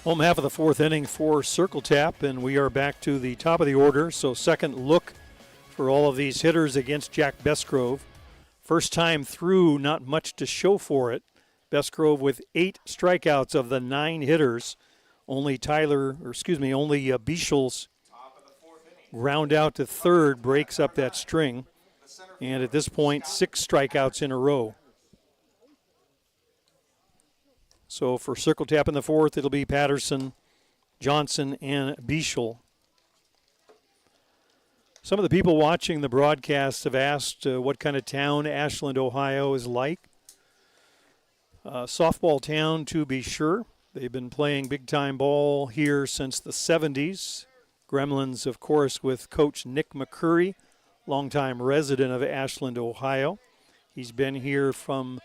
Home half of the fourth inning for Circle Tap, and we are back to the top of the order. So second look for all of these hitters against Jack Bestgrove. First time through, not much to show for it. Bestgrove with 8 strikeouts of the 9 hitters. Only Beachel's ground out to third breaks up that string. And at this point, 6 strikeouts in a row. So for Circle Tap in the fourth, it'll be Patterson, Johnson, and Beachel. Some of the people watching the broadcast have asked what kind of town Ashland, Ohio is like. Softball town, to be sure. They've been playing big-time ball here since the 70s. Gremlins, of course, with Coach Nick McCurry, longtime resident of Ashland, Ohio. He's been here from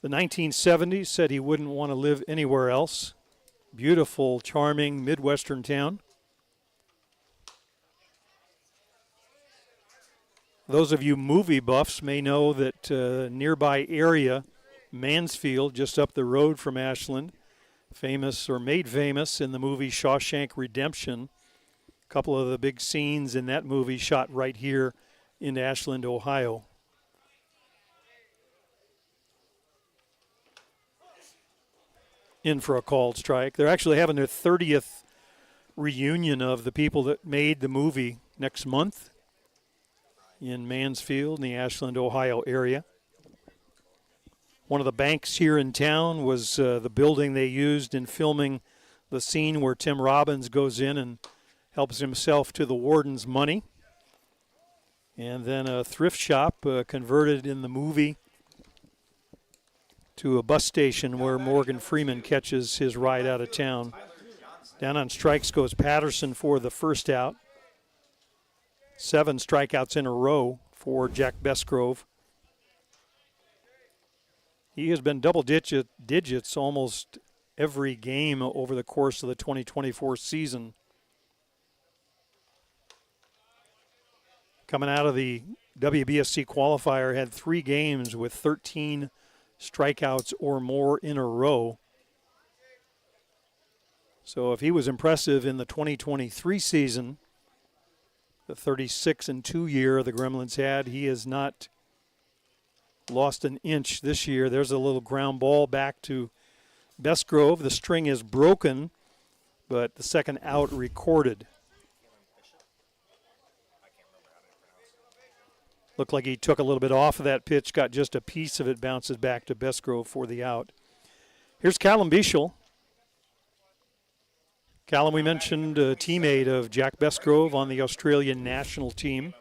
the 1970s, said he wouldn't want to live anywhere else. Beautiful, charming Midwestern town. Those of you movie buffs may know that nearby area, Mansfield, just up the road from Ashland, famous or made famous in the movie Shawshank Redemption. A couple of the big scenes in that movie shot right here in Ashland, Ohio. In for a called strike. They're actually having their 30th reunion of the people that made the movie next month in Mansfield, in the Ashland, Ohio area. One of the banks here in town was the building they used in filming the scene where Tim Robbins goes in and helps himself to the warden's money. And then a thrift shop converted in the movie to a bus station where Morgan Freeman catches his ride out of town. Down on strikes goes Patterson for the first out. 7 strikeouts in a row for Jack Bestgrove. He has been double digits almost every game over the course of the 2024 season. Coming out of the WBSC qualifier, had 3 games with 13 strikeouts or more in a row. So if he was impressive in the 2023 season, the 36-2 year the Gremlins had, he has not lost an inch this year. There's a little ground ball back to Bestgrove. The string is broken, but the second out recorded. Looked like he took a little bit off of that pitch, got just a piece of it, bounces back to Bestgrove for the out. Here's Callum Beachel. Callum, we mentioned, a teammate of Jack Bestgrove on the Australian national team.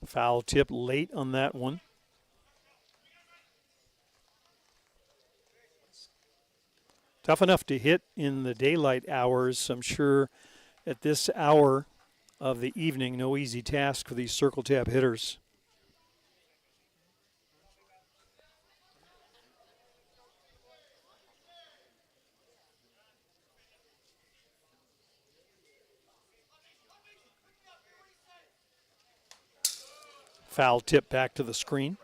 Foul tip late on that one. Tough enough to hit in the daylight hours. I'm sure at this hour of the evening, no easy task for these Circle Tap hitters. Foul tip back to the screen.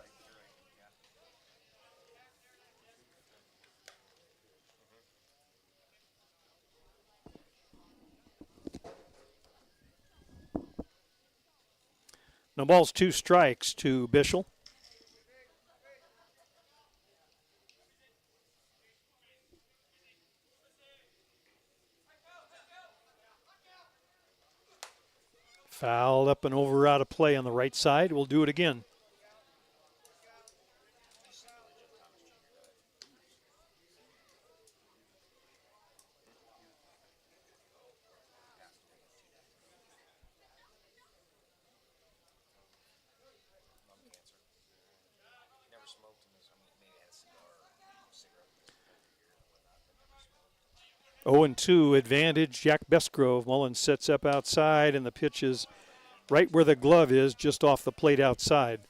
No balls, 2 strikes to Bischel. Fouled up and over out of play on the right side. We'll do it again. Oh, 0-2 advantage, Jack Bestgrove. Mullins sets up outside, and the pitch is right where the glove is, just off the plate outside.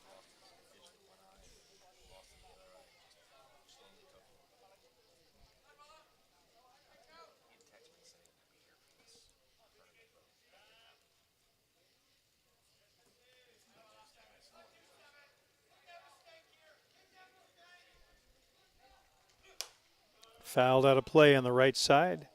Fouled out of play on the right side.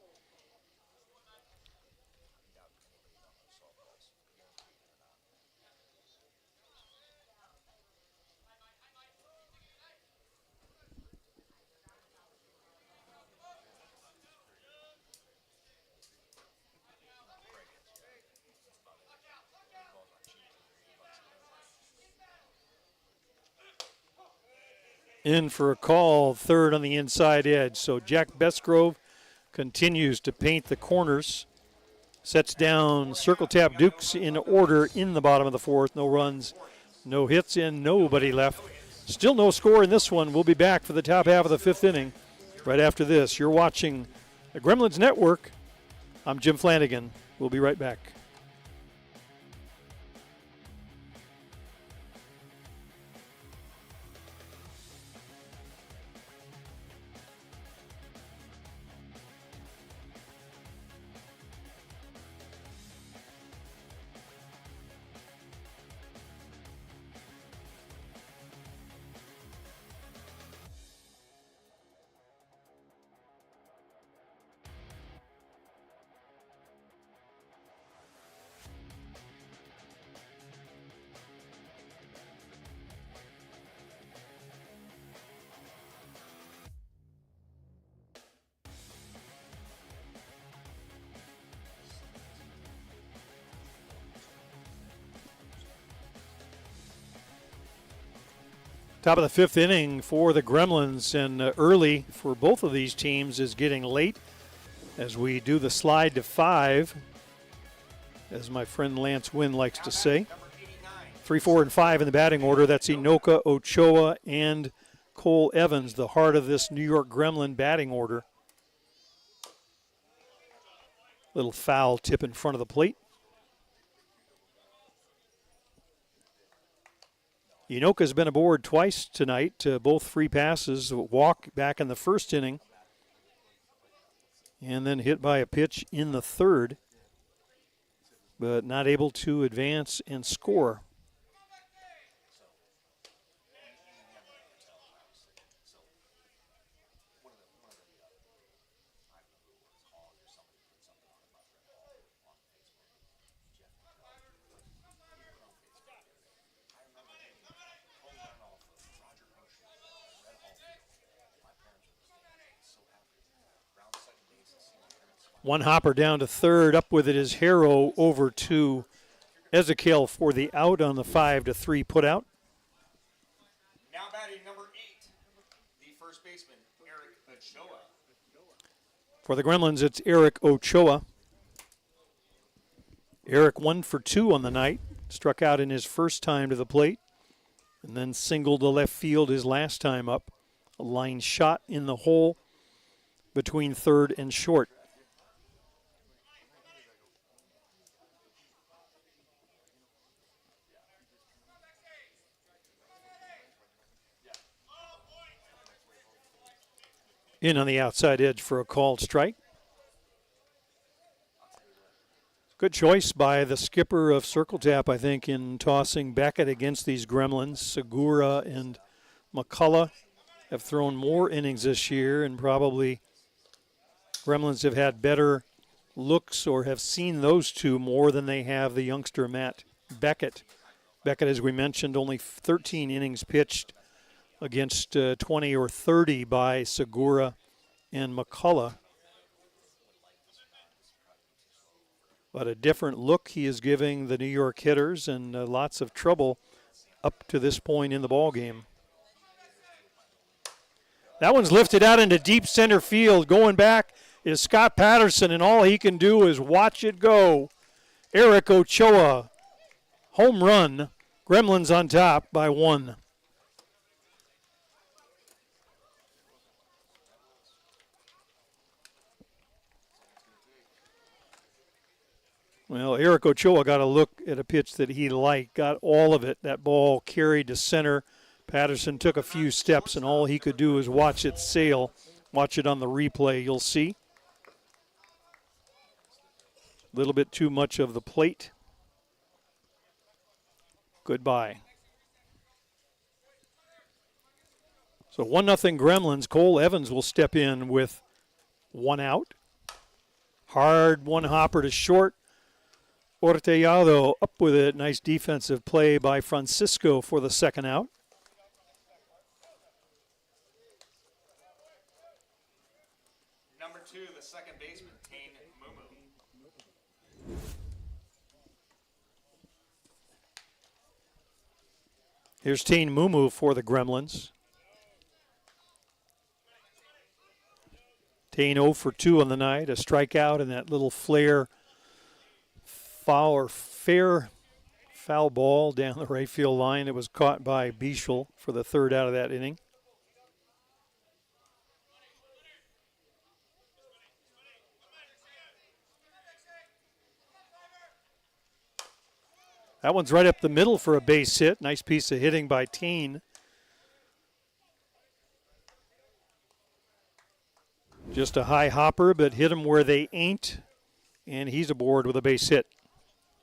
In for a call, third on the inside edge. So Jack Bestgrove continues to paint the corners. Sets down Circle Tap Dukes in order in the bottom of the fourth. No runs, no hits, and nobody left. Still no score in this one. We'll be back for the top half of the fifth inning right after this. You're watching the Gremlins Network. I'm Jim Flanagan. We'll be right back. Top of the fifth inning for the Gremlins, and early for both of these teams is getting late as we do the slide to 5, as my friend Lance Wynn likes to say. 3, 4, and 5 in the batting order. That's Inoka, Ochoa, and Cole Evans, the heart of this New York Gremlin batting order. Little foul tip in front of the plate. Inoka's been aboard twice tonight, both free passes, walk back in the first inning, and then hit by a pitch in the third, but not able to advance and score. One hopper down to third. Up with it is Harrow over to Ezekiel for the out on the 5-3 put out. Now batting number 8, the first baseman, Eric Ochoa. For the Gremlins, it's Eric Ochoa. Eric 1 for 2 on the night. Struck out in his first time to the plate, and then singled to left field his last time up. A line shot in the hole between third and short. In on the outside edge for a called strike. Good choice by the skipper of Circle Tap, I think, in tossing Beckett against these Gremlins. Segura and McCullough have thrown more innings this year, and probably Gremlins have had better looks or have seen those two more than they have the youngster Matt Beckett. Beckett, as we mentioned, only 13 innings pitched against 20 or 30 by Segura and McCullough. But a different look he is giving the New York hitters, and lots of trouble up to this point in the ball game. That one's lifted out into deep center field. Going back is Scott Patterson, and all he can do is watch it go. Eric Ochoa, home run. Gremlins on top by 1. Well, Eric Ochoa got a look at a pitch that he liked, got all of it. That ball carried to center. Patterson took a few steps, and all he could do is watch it sail. Watch it on the replay, you'll see. A little bit too much of the plate. Goodbye. So 1-0 Gremlins. Cole Evans will step in with 1 out. Hard one hopper to short. Ortellado up with it. Nice defensive play by Francisco for the 2nd out. Number 2, the second baseman, Tane Mumu. Here's Tane Mumu for the Gremlins. Tane 0 for 2 on the night. A strikeout and that little flare foul ball down the right field line. It was caught by Bichel for the 3rd out of that inning. That one's right up the middle for a base hit. Nice piece of hitting by Tane. Just a high hopper, but hit him where they ain't, and he's aboard with a base hit.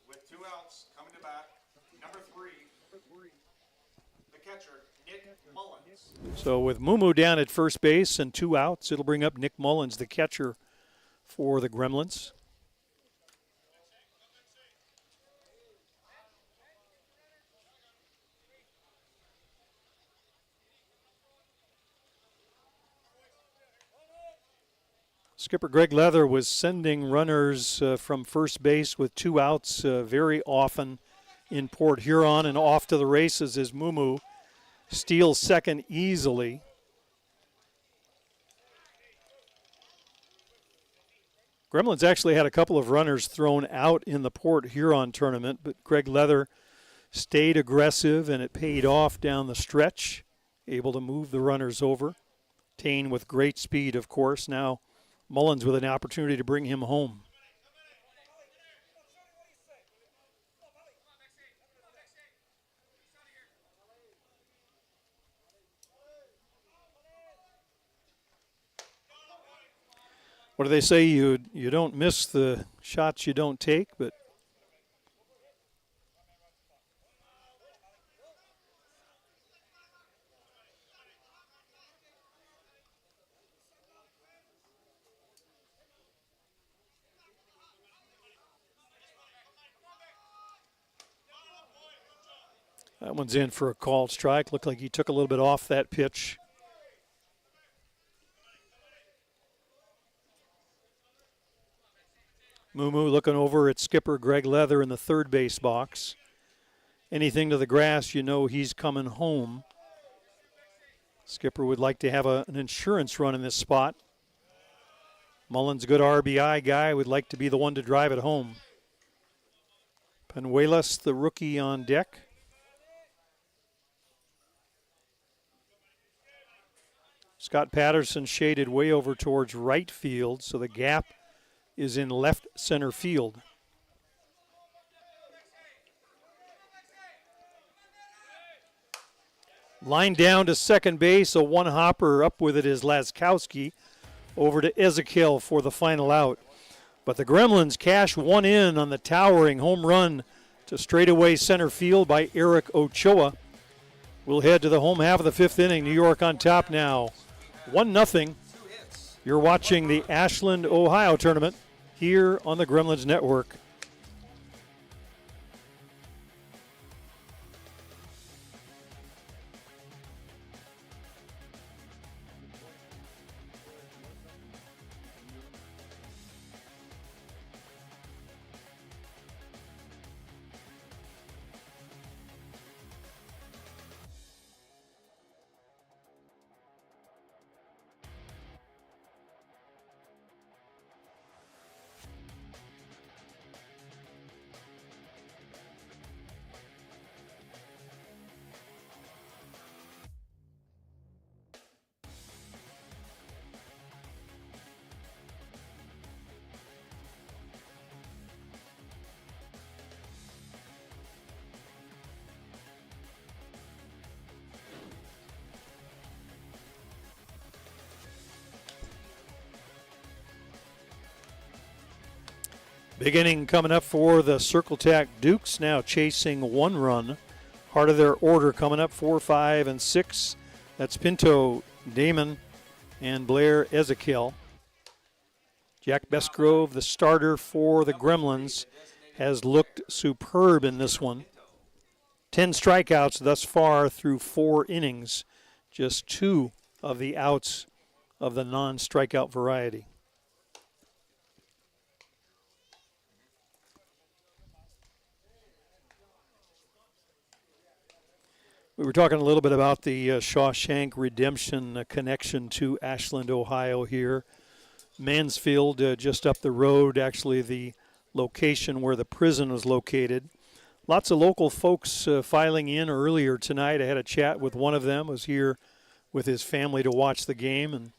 With 2 outs, coming to bat, number 3, the catcher, Nick Mullins. So with Mumu down at first base and 2 outs, it'll bring up Nick Mullins, the catcher for the Gremlins. Skipper Greg Leather was sending runners from first base with 2 outs very often in Port Huron, and off to the races as Mumu steals second easily. Gremlins actually had a couple of runners thrown out in the Port Huron tournament, but Greg Leather stayed aggressive and it paid off down the stretch, able to move the runners over. Tane with great speed, of course. Now Mullins with an opportunity to bring him home. What do they say? You don't miss the shots you don't take, but that one's in for a called strike. Looked like he took a little bit off that pitch. Mumu looking over at skipper Greg Leather in the 3rd base box. Anything to the grass, you know he's coming home. Skipper would like to have an insurance run in this spot. Mullins, good RBI guy, would like to be the one to drive it home. Penuelas, the rookie, on deck. Scott Patterson shaded way over towards right field, so the gap is in left center field. Line down to second base, a one-hopper. Up with it is Laskowski. Over to Ezekiel for the final out. But the Gremlins cash one in on the towering home run to straightaway center field by Eric Ochoa. We'll head to the home half of the 5th inning. New York on top now, 1-0. You're watching the Ashland, Ohio tournament here on the Gremlins Network. Big inning coming up for the Circle Tack Dukes, now chasing 1 run. Part of their order coming up, 4, 5, and 6. That's Pinto, Damon, and Blair Ezekiel. Jack Bestgrove, the starter for the Gremlins, has looked superb in this one. 10 strikeouts thus far through 4 innings, just 2 of the outs of the non-strikeout variety. We were talking a little bit about the Shawshank Redemption connection to Ashland, Ohio here. Mansfield, just up the road, actually the location where the prison was located. Lots of local folks filing in earlier tonight. I had a chat with one of them, was here with his family to watch the game, and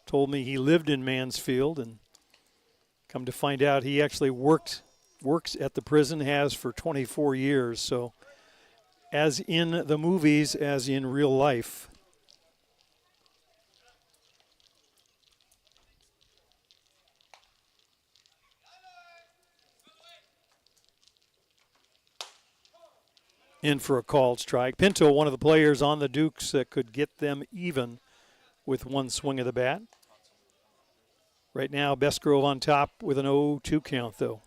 told me he lived in Mansfield, and come to find out he actually works at the prison, has for 24 years. So as in the movies, as in real life. In for a called strike. Pinto, one of the players on the Dukes that could get them even with one swing of the bat. Right now, Bestgrove on top with an 0-2 count, though.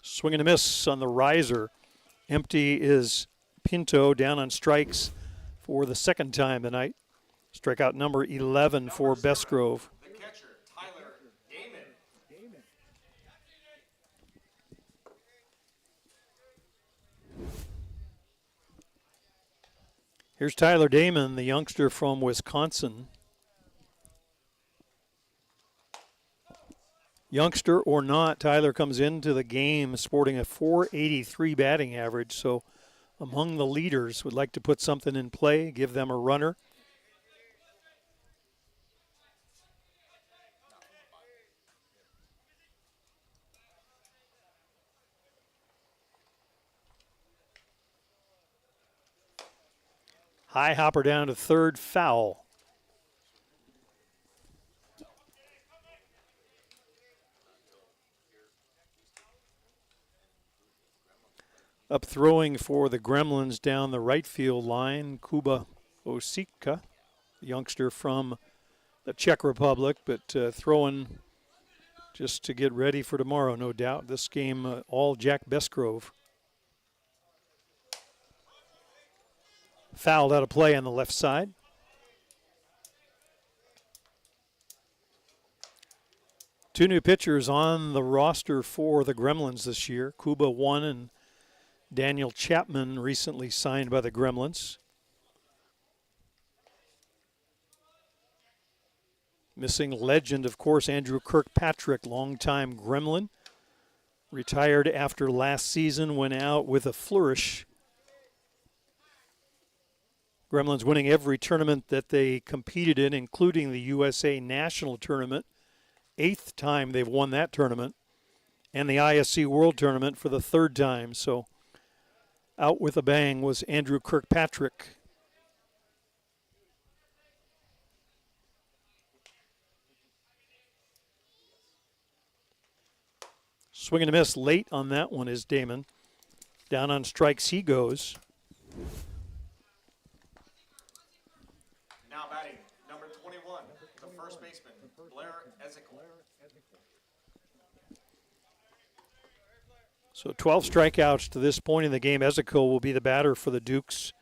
Swing and a miss on the riser. Empty is Pinto, down on strikes for the second time tonight. Strikeout number 11 for Bestgrove. The catcher, Tyler Damon. Here's Tyler Damon, the youngster from Wisconsin. Youngster or not, Tyler comes into the game sporting a .483 batting average, so among the leaders. Would like to put something in play, give them a runner. High hopper down to third, foul. Up throwing for the Gremlins down the right field line, Kuba Osika, youngster from the Czech Republic, but throwing just to get ready for tomorrow, no doubt. This game, all Jack Bestgrove. Fouled out of play on the left side. Two new pitchers on the roster for the Gremlins this year. Kuba 1 and Daniel Chapman, recently signed by the Gremlins. Missing legend, of course, Andrew Kirkpatrick, longtime Gremlin. Retired after last season, went out with a flourish. Gremlins winning every tournament that they competed in, including the USA National Tournament. 8th time they've won that tournament. And the ISC World Tournament for the 3rd time. So out with a bang was Andrew Kirkpatrick. Swing and a miss late on that one is Damon. Down on strikes he goes. Now batting, number 21, the first baseman, Blair Ezekiel. So 12 strikeouts to this point in the game. Ezekiel will be the batter for the Dukes.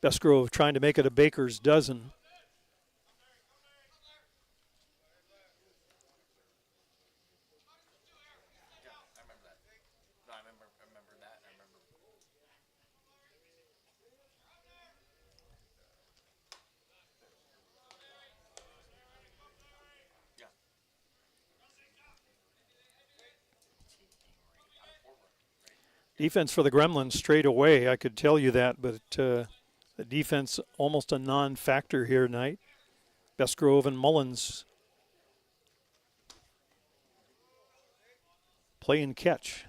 Bestgrove trying to make it a baker's dozen. Defense for the Gremlins straight away, I could tell you that, but the defense almost a non-factor here tonight. Bestgrove and Mullins play and catch.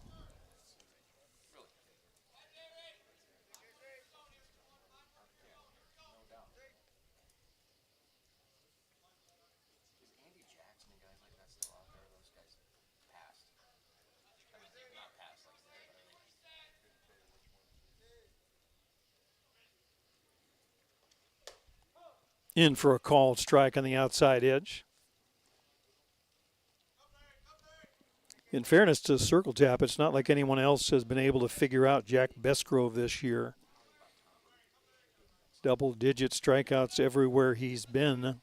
In for a called strike on the outside edge. In fairness to Circle Tap, it's not like anyone else has been able to figure out Jack Besgrove this year. Double-digit strikeouts everywhere he's been,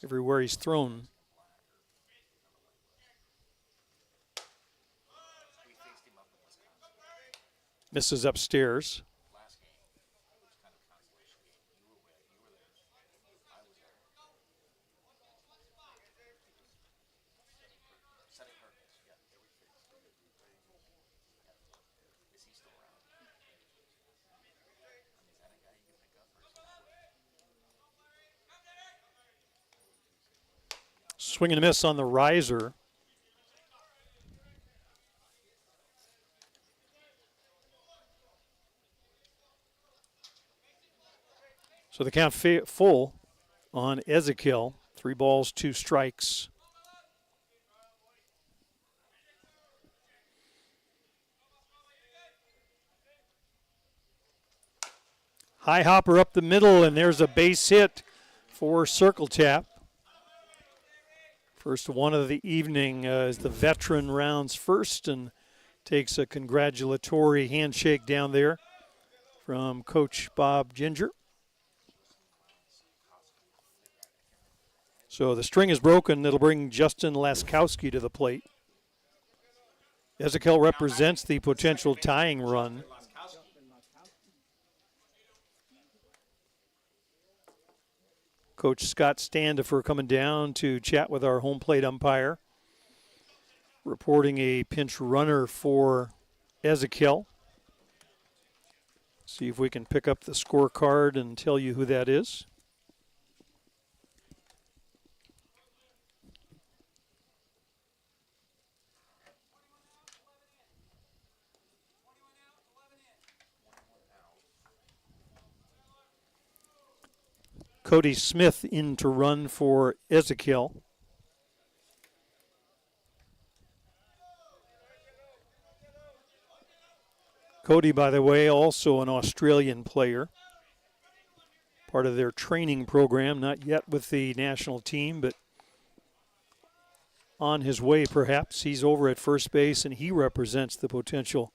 everywhere he's thrown. Misses upstairs. Swing and a miss on the riser. So the count full on Ezekiel. 3 balls, 2 strikes. High hopper up the middle, and there's a base hit for Circle Tap. First one of the evening as the veteran rounds first and takes a congratulatory handshake down there from Coach Bob Ginger. So the string is broken. It'll bring Justin Laskowski to the plate. Ezekiel represents the potential tying run. Coach Scott Standifer coming down to chat with our home plate umpire, reporting a pinch runner for Ezekiel. See if we can pick up the scorecard and tell you who that is. Cody Smith in to run for Ezekiel. Cody, by the way, also an Australian player. Part of their training program, not yet with the national team, but on his way perhaps. He's over at first base, and he represents the potential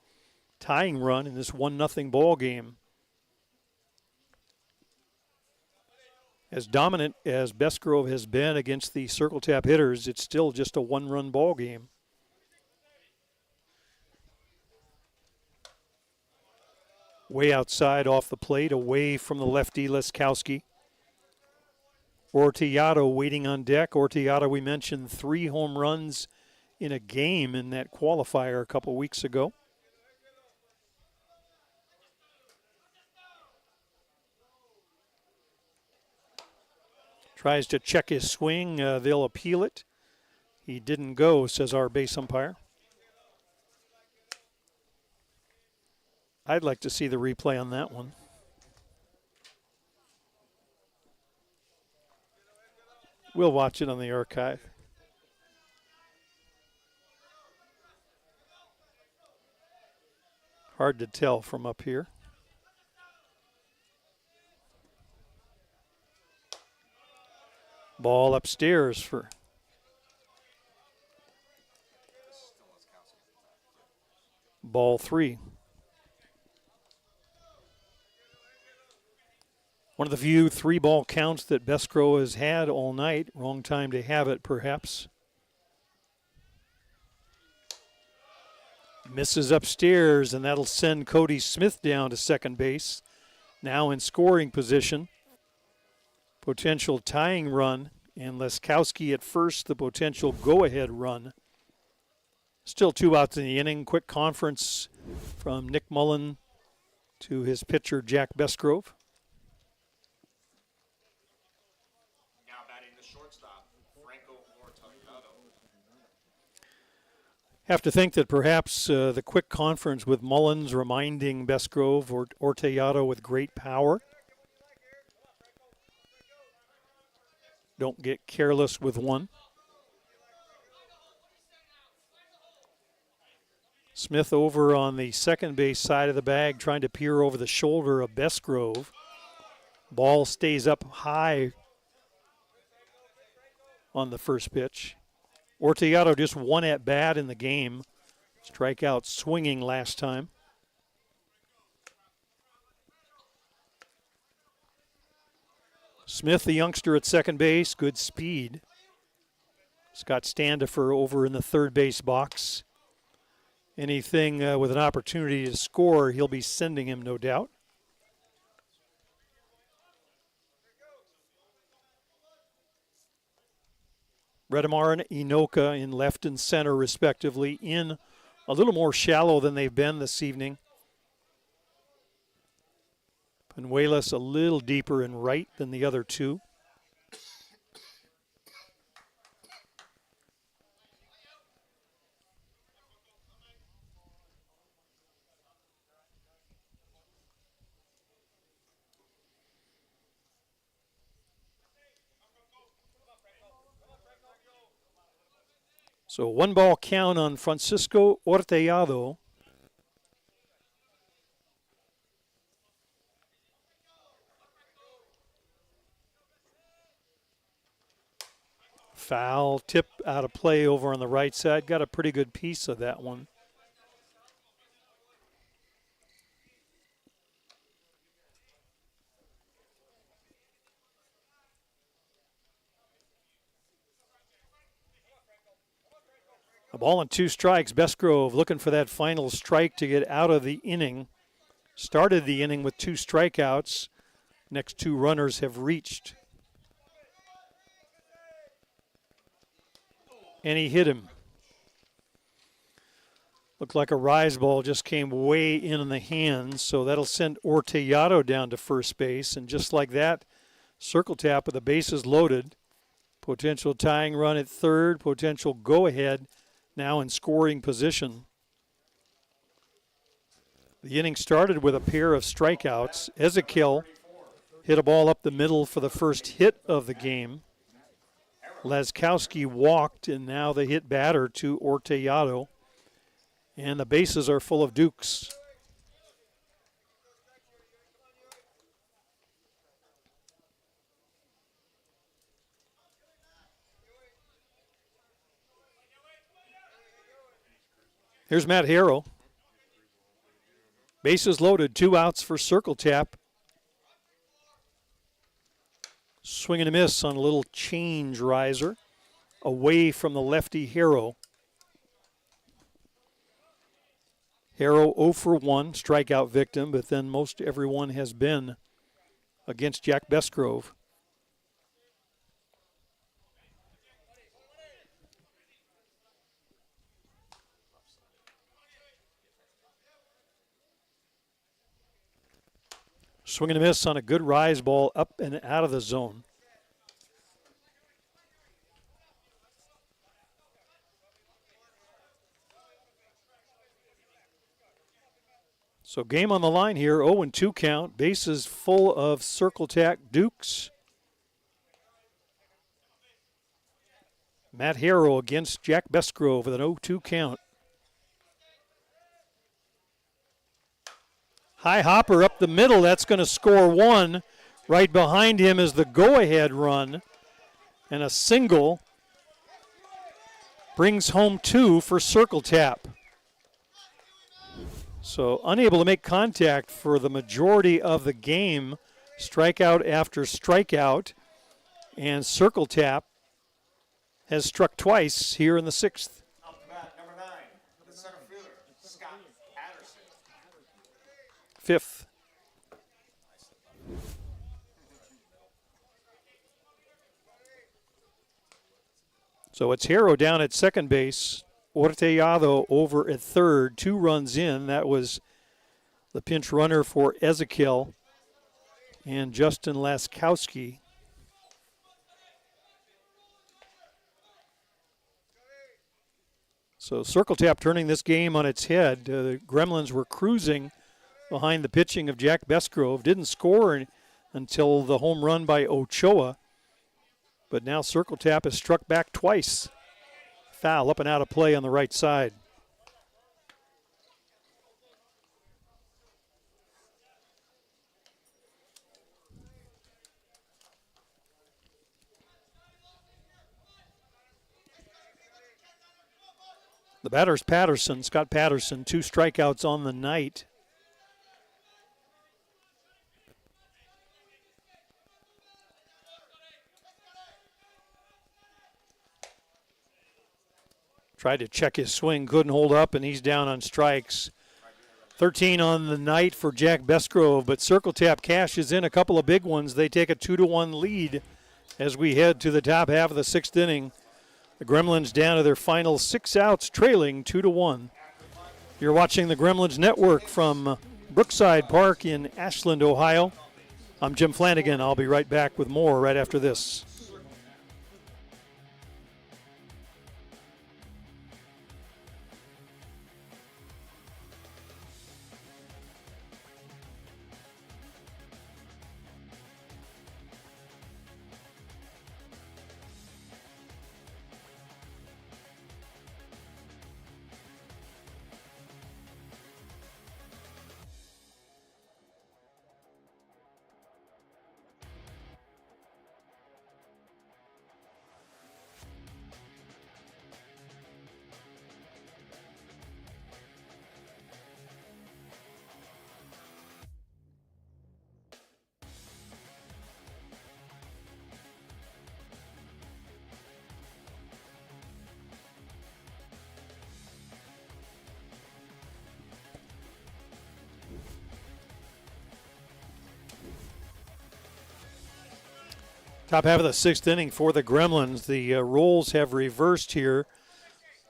tying run in this 1-0 ball game. As dominant as Besgrove has been against the Circle Tap hitters, it's still just a 1-run ball game. Way outside off the plate, away from the lefty Laskowski. Ortillado waiting on deck. Ortillado, we mentioned 3 home runs in a game in that qualifier a couple weeks ago. Tries to check his swing. They'll appeal it. He didn't go, says our base umpire. I'd like to see the replay on that one. We'll watch it on the archive. Hard to tell from up here. Ball upstairs for ball 3. One of the few 3-ball counts that Besgrove has had all night. Wrong time to have it, perhaps. Misses upstairs, and that'll send Cody Smith down to second base. Now in scoring position. Potential tying run, and Laskowski at first, the potential go-ahead run. Still 2 outs in the inning. Quick conference from Nick Mullen to his pitcher, Jack Besgrove. Now batting the shortstop, Franco Ortillado. Have to think that perhaps the quick conference with Mullins reminding Besgrove or Ortillado with great power. Don't get careless with one. Smith over on the second base side of the bag trying to peer over the shoulder of Besgrove. Ball stays up high on the first pitch. Ortellado just one at bat in the game. Strikeout swinging last time. Smith, the youngster at second base, good speed. Scott Standifer over in the third base box. Anything with an opportunity to score, he'll be sending him, no doubt. Redemar and Inoka in left and center, respectively, in a little more shallow than they've been this evening. Penuelas a little deeper in right than the other two. So 1-ball count on Francisco Ortellado. Foul, tip out of play over on the right side. Got a pretty good piece of that one. A ball and 2 strikes. Bestgrove looking for that final strike to get out of the inning. Started the inning with 2 strikeouts. Next 2 runners have reached. And he hit him. Looked like a rise ball just came way in the hands, so that'll send Ortellado down to first base. And just like that, circle tap with the bases loaded. Potential tying run at third, potential go-ahead now in scoring position. The inning started with a pair of strikeouts. Ezekiel hit a ball up the middle for the first hit of the game. Laskowski walked, and now the hit batter to Ortellado. And the bases are full of Dukes. Here's Matt Harrow. Bases loaded, 2 outs for circle tap. Swing and a miss on a little change riser away from the lefty Harrow. Harrow 0 for 1, strikeout victim, but then most everyone has been against Jack Bestgrove. Swing and a miss on a good rise ball up and out of the zone. So game on the line here, 0-2 count. Bases full of circle tack Dukes. Matt Harrow against Jack Bestgrove with an 0-2 count. High hopper up the middle, that's going to score 1. Right behind him is the go-ahead run. And a single brings home 2 for circle tap. So unable to make contact for the majority of the game. Strikeout after strikeout. And circle tap has struck twice here in the 6th. Up to bat, number 9, the center fielder, Scott Patterson. 5th. So it's Harrow down at second base. Ortellado over at third. 2 runs in. That was the pinch runner for Ezekiel and Justin Laskowski. So circle tap turning this game on its head. The Gremlins were cruising behind the pitching of Jack Bestgrove. Didn't score until the home run by Ochoa. But now circle tap has struck back twice. Foul up and out of play on the right side. The batter's Patterson, Scott Patterson, 2 strikeouts on the night. Tried to check his swing, couldn't hold up, and he's down on strikes. 13 on the night for Jack Besgrove, but Circle Tap cashes in a couple of big ones. They take a 2-1 lead as we head to the top half of the 6th inning. The Gremlins down to their final 6 outs, trailing 2-1. You're watching the Gremlins Network from Brookside Park in Ashland, Ohio. I'm Jim Flanagan. I'll be right back with more right after this. Top half of the 6th inning for the Gremlins. The roles have reversed here.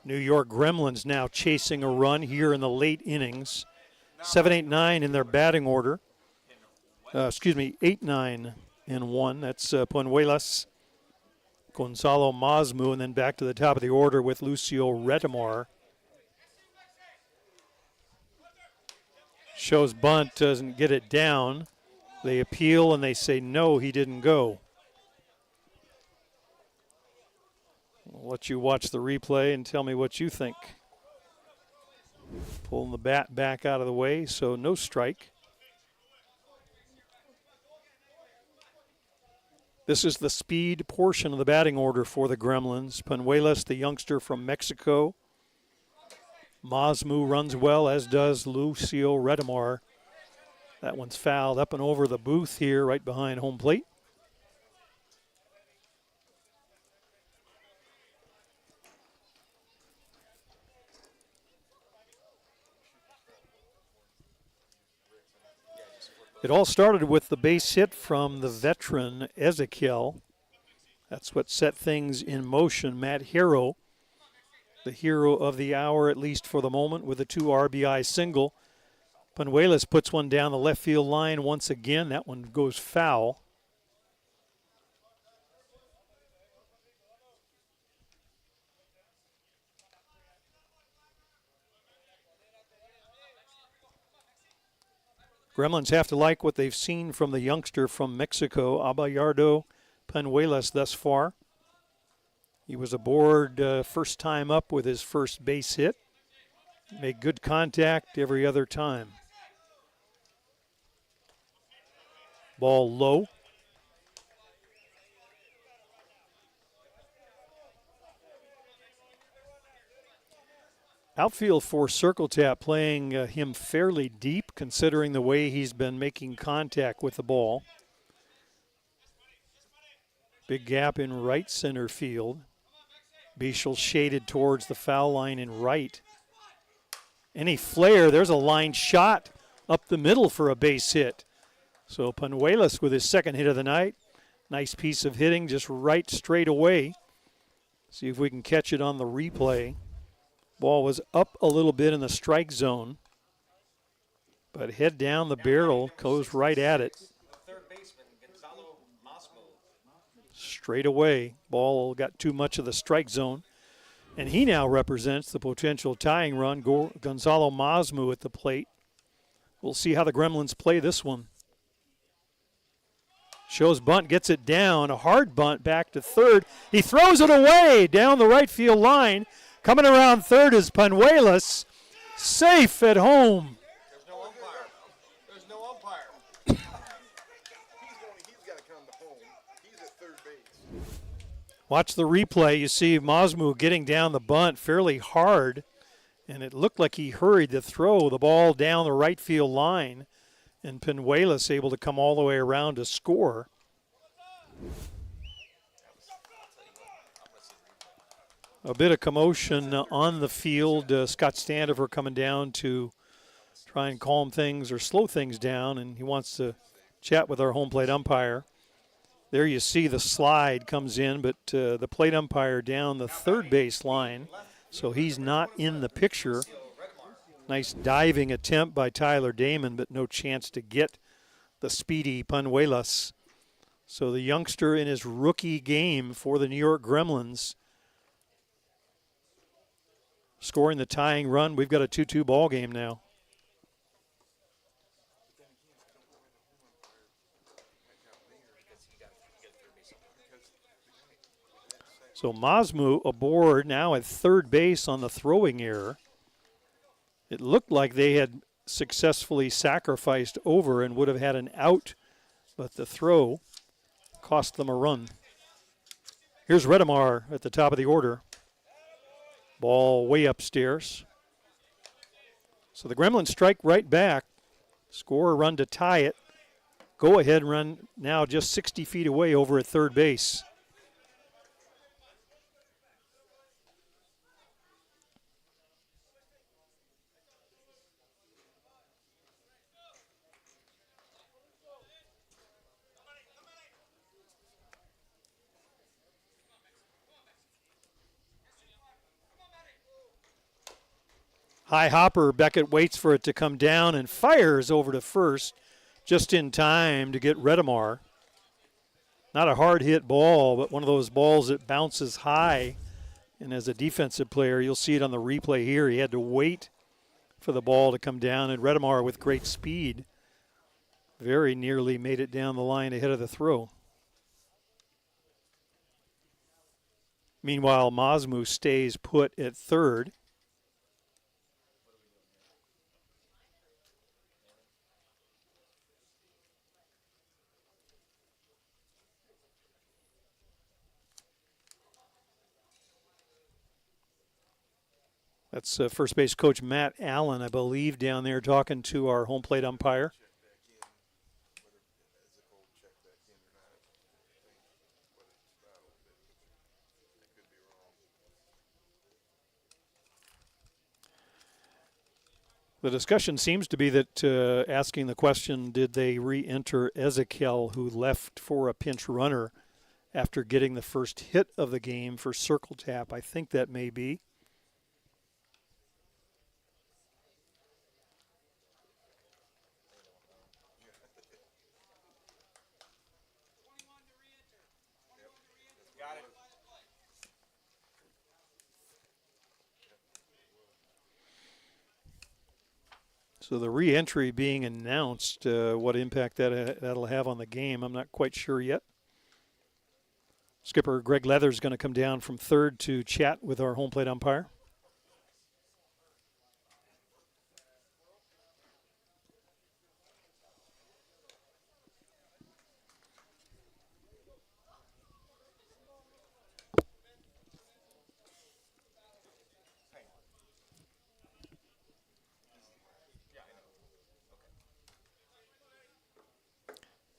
New York Gremlins now chasing a run here in the late innings. 7, 8, 9 in their batting order. 8, 9, and 1. That's Punuelas, Gonzalo Masmu, and then back to the top of the order with Lucio Retamar. Shows bunt, doesn't get it down. They appeal and they say no, he didn't go. I'll let you watch the replay and tell me what you think. Pulling the bat back out of the way, so no strike. This is the speed portion of the batting order for the Gremlins. Punuelas, the youngster from Mexico. Masmu runs well, as does Lucio Retamar. That one's fouled up and over the booth here, right behind home plate. It all started with the base hit from the veteran Ezekiel. That's what set things in motion. Matt Hero, the hero of the hour, at least for the moment, with a 2 RBI single. Punuelas puts one down the left field line once again. That one goes foul. Gremlins have to like what they've seen from the youngster from Mexico, Abayardo Punuelas, thus far. He was aboard first time up with his first base hit. Made good contact every other time. Ball low. Outfield for Circle Tap playing him fairly deep considering the way he's been making contact with the ball. Big gap in right center field. Bichel shaded towards the foul line in right. Any flare, there's a line shot up the middle for a base hit. So Punuelas with his second hit of the night. Nice piece of hitting, just right straight away. See if we can catch it on the replay. Ball was up a little bit in the strike zone, but head down the barrel, goes right at it. Third baseman, Gonzalo Masmu. Straight away, ball got too much of the strike zone, and he now represents the potential tying run. Gonzalo Masmu at the plate. We'll see how the Gremlins play this one. Shows bunt, gets it down, a hard bunt back to third. He throws it away down the right field line. Coming around third is Punuelas, safe at home. There's no umpire. There's no umpire. He's got to come to home. He's at third base. Watch the replay. You see Masmu getting down the bunt fairly hard. And it looked like he hurried to throw the ball down the right field line, and Penuelas able to come all the way around to score. A bit of commotion on the field. Scott Standifer coming down to try and calm things or slow things down, and he wants to chat with our home plate umpire. There you see the slide comes in, but the plate umpire down the third base line, so he's not in the picture. Nice diving attempt by Tyler Damon, but no chance to get the speedy Penuelas. So the youngster in his rookie game for the New York Gremlins scoring the tying run. We've got a 2-2 ball game now. So Masmu aboard now at third base on the throwing error. It looked like they had successfully sacrificed over and would have had an out, but the throw cost them a run. Here's Redemar at the top of the order. Ball way upstairs. So the Gremlins strike right back, score a run to tie it. Go ahead run now just 60 feet away over at third base. High hopper, Beckett waits for it to come down and fires over to first just in time to get Redemar. Not a hard hit ball, but one of those balls that bounces high. And as a defensive player, you'll see it on the replay here. He had to wait for the ball to come down, and Redemar with great speed very nearly made it down the line ahead of the throw. Meanwhile, Masmu stays put at third. That's first base coach Matt Allen, I believe, down there talking to our home plate umpire. The discussion seems to be that asking the question, did they re-enter Ezekiel, who left for a pinch runner after getting the first hit of the game for Circle Tap? I think that may be. So the re-entry being announced, what impact that'll have on the game, I'm not quite sure yet. Skipper Greg Leather's going to come down from third to chat with our home plate umpire.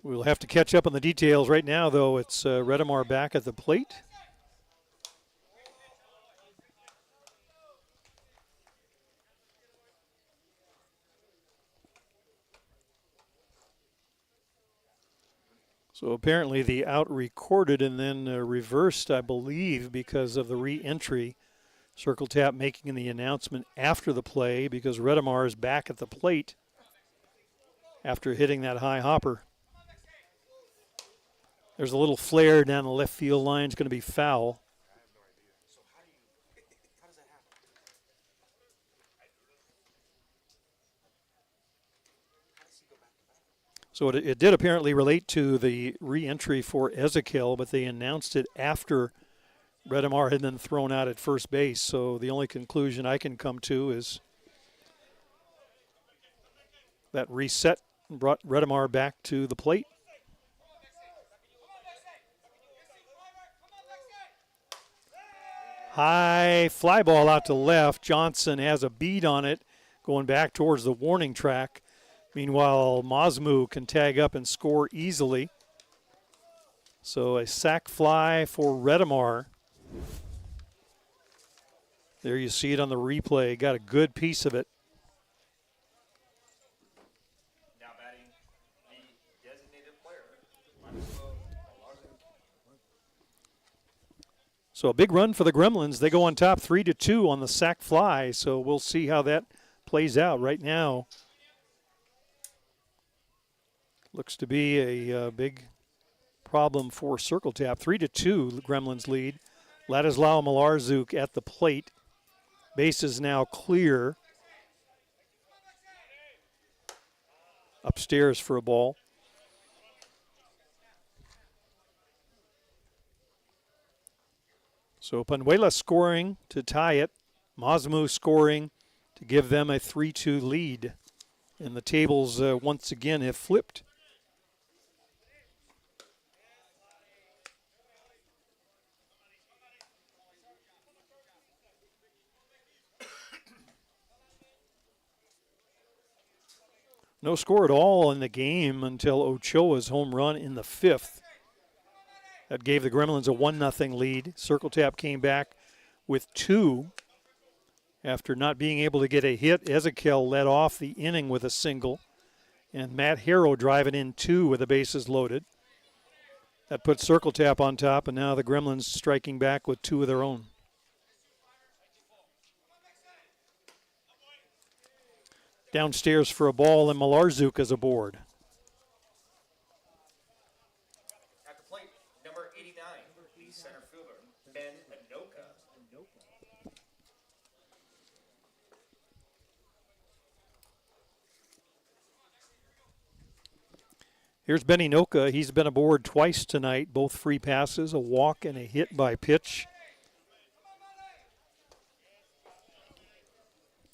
We'll have to catch up on the details. Right now, though, it's Redemar back at the plate. So apparently the out recorded and then reversed, I believe, because of the re-entry. Circle Tap making the announcement after the play because Redemar is back at the plate after hitting that high hopper. There's a little flare down the left field line. It's going to be foul. So it did apparently relate to the re-entry for Ezekiel, but they announced it after Redemar had been thrown out at first base. So the only conclusion I can come to is that reset brought Redemar back to the plate. High fly ball out to left. Johnson has a bead on it going back towards the warning track. Meanwhile, Mazmu can tag up and score easily. So a sac fly for Redemar. There you see it on the replay. Got a good piece of it. Now batting the designated player. So a big run for the Gremlins. They go on top 3-2 on the sac fly. So we'll see how that plays out right now. Looks to be a big problem for Circle Tap. 3-2, the Gremlins lead. Ladislao Malarzuk at the plate. Base is now clear. Upstairs for a ball. So Panuela scoring to tie it. Mazmu scoring to give them a 3-2 lead. And the tables once again have flipped. No score at all in the game until Ochoa's home run in the 5th. That gave the Gremlins a 1-0 lead. Circle Tap came back with 2 after not being able to get a hit. Ezekiel led off the inning with a single, and Matt Harrow driving in 2 with the bases loaded. That puts Circle Tap on top, and now the Gremlins striking back with 2 of their own. Downstairs for a ball, and Malarzuk is aboard. At the plate, number 89, the center fielder, Ben Anoka. Here's Benny Noka. He's been aboard twice tonight, both free passes, a walk and a hit by pitch.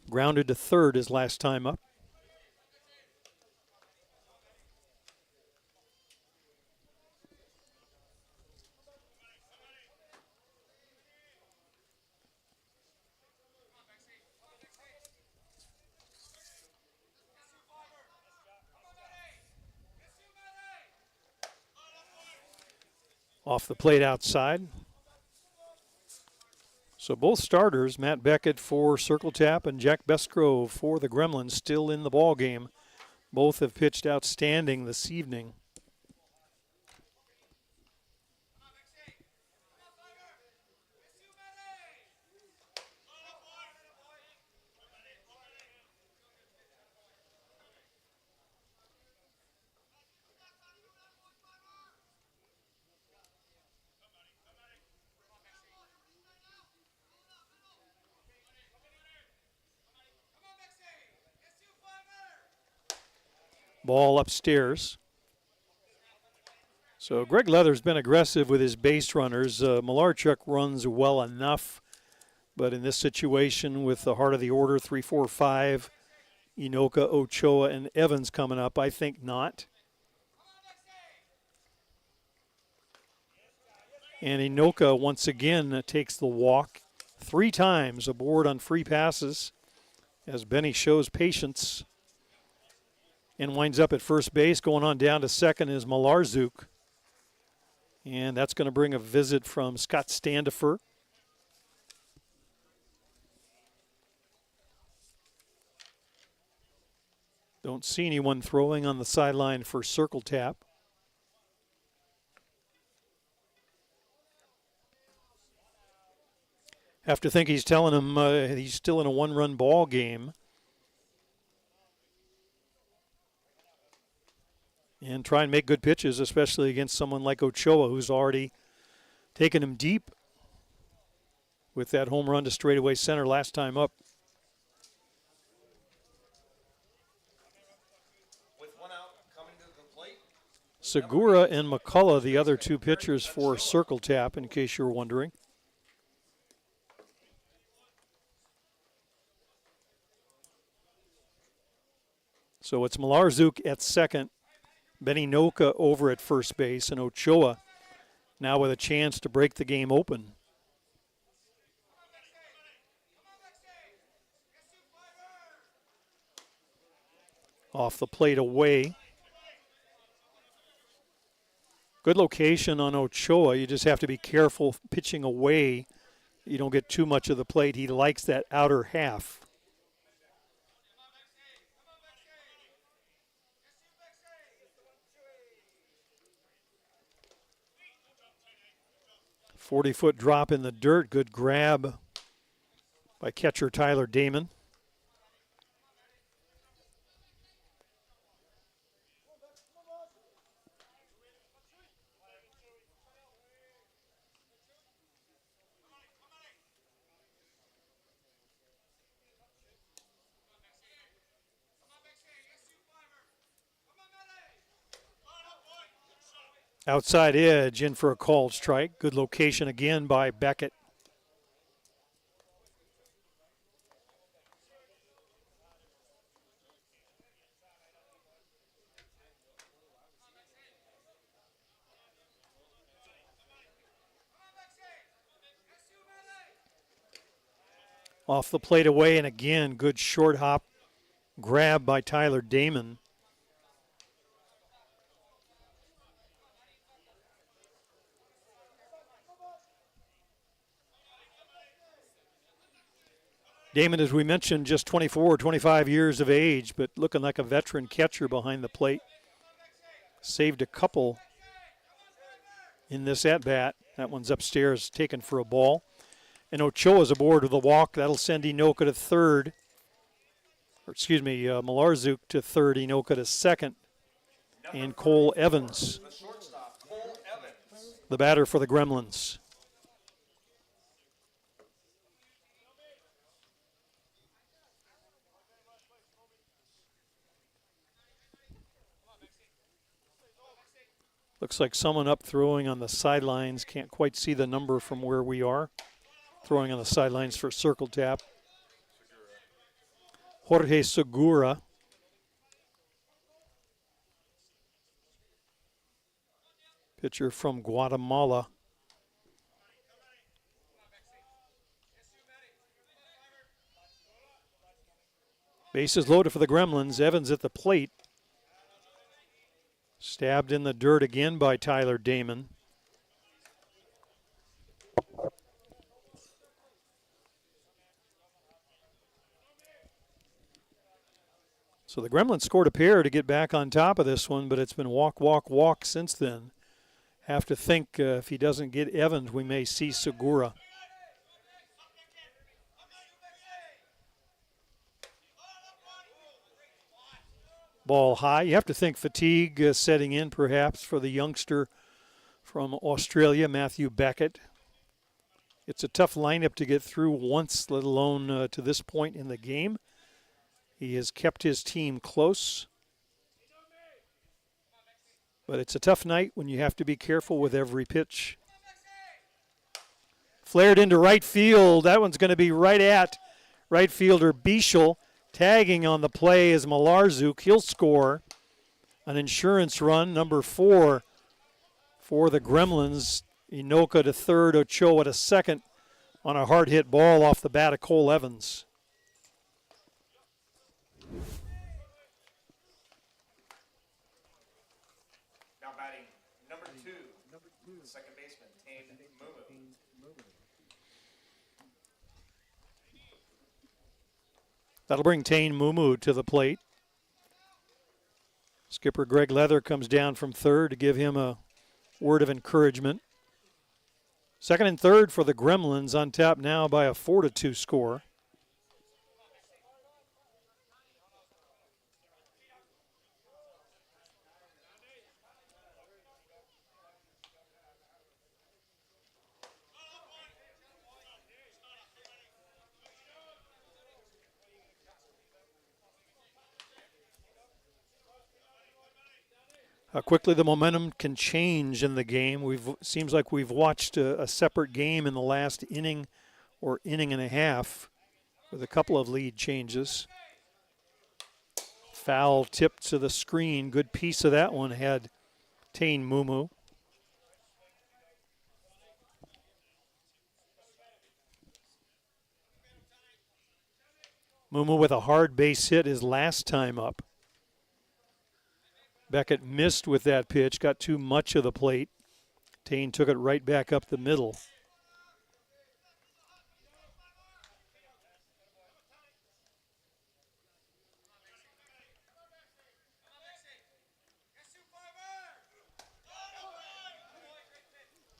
Grounded to third his last time up. Off the plate outside. So both starters, Matt Beckett for Circle Tap and Jack Bestgrove for the Gremlins, still in the ball game. Both have pitched outstanding this evening. Ball upstairs. So Greg Leather's been aggressive with his base runners. Malarchuk runs well enough, but in this situation with the heart of the order, 3, 4, 5, Inoka, Ochoa, and Evans coming up, I think not. And Inoka once again takes the walk 3 times aboard on free passes as Benny shows patience. And winds up at first base. Going on down to second is Malarzuk. And that's going to bring a visit from Scott Standifer. Don't see anyone throwing on the sideline for Circle Tap. Have to think he's telling him he's still in a 1-run ball game. And try and make good pitches, especially against someone like Ochoa, who's already taken him deep with that home run to straightaway center last time up. With 1 out, coming to the plate. Segura and McCullough, the other 2 pitchers for Circle Tap, in case you were wondering. So it's Malarzuk at second. Benny Noka over at first base, and Ochoa now with a chance to break the game open. Off the plate away. Good location on Ochoa. You just have to be careful pitching away. You don't get too much of the plate. He likes that outer half. "40-foot drop in the dirt. Good grab by catcher Tyler Damon. Outside edge, in for a called strike. Good location again by Beckett. Off the plate away, and again, good short hop grab by Tyler Damon. Damon, as we mentioned, just 24 or 25 years of age, but looking like a veteran catcher behind the plate. Saved a couple in this at-bat. That one's upstairs, taken for a ball. And Ochoa's aboard with a walk. That'll send Inoka to third. Malarczuk to third, Inoka to second. And Cole Evans, the batter for the Gremlins. Looks like someone up throwing on the sidelines. Can't quite see the number from where we are. Throwing on the sidelines for circle tap. Jorge Segura. Pitcher from Guatemala. Bases loaded for the Gremlins. Evans at the plate. Stabbed in the dirt again by Tyler Damon. So the Gremlins scored a pair to get back on top of this one, but it's been walk, walk, walk since then. Have to think if he doesn't get Evans, we may see Segura. Ball high. You have to think fatigue setting in perhaps for the youngster from Australia, Matthew Beckett. It's a tough lineup to get through once, let alone to this point in the game. He has kept his team close. But it's a tough night when you have to be careful with every pitch. Flared into right field. That one's going to be right at right fielder Bichel. Tagging on the play is Malarczuk. He'll score an insurance run, number 4 for the Gremlins. Inoka to third, Ochoa to second on a hard hit ball off the bat of Cole Evans. Now batting number two, second baseman, Tane Mumu. That'll bring Tane Mumu to the plate. Skipper Greg Leather comes down from third to give him a word of encouragement. Second and third for the Gremlins, on top now by a 4-2 score. How quickly the momentum can change in the game. Seems like we've watched a separate game in the last inning or inning and a half with a couple of lead changes. Foul tip to the screen. Good piece of that one had Tane Mumu. Mumu with a hard base hit his last time up. Beckett missed with that pitch, got too much of the plate. Tane took it right back up the middle.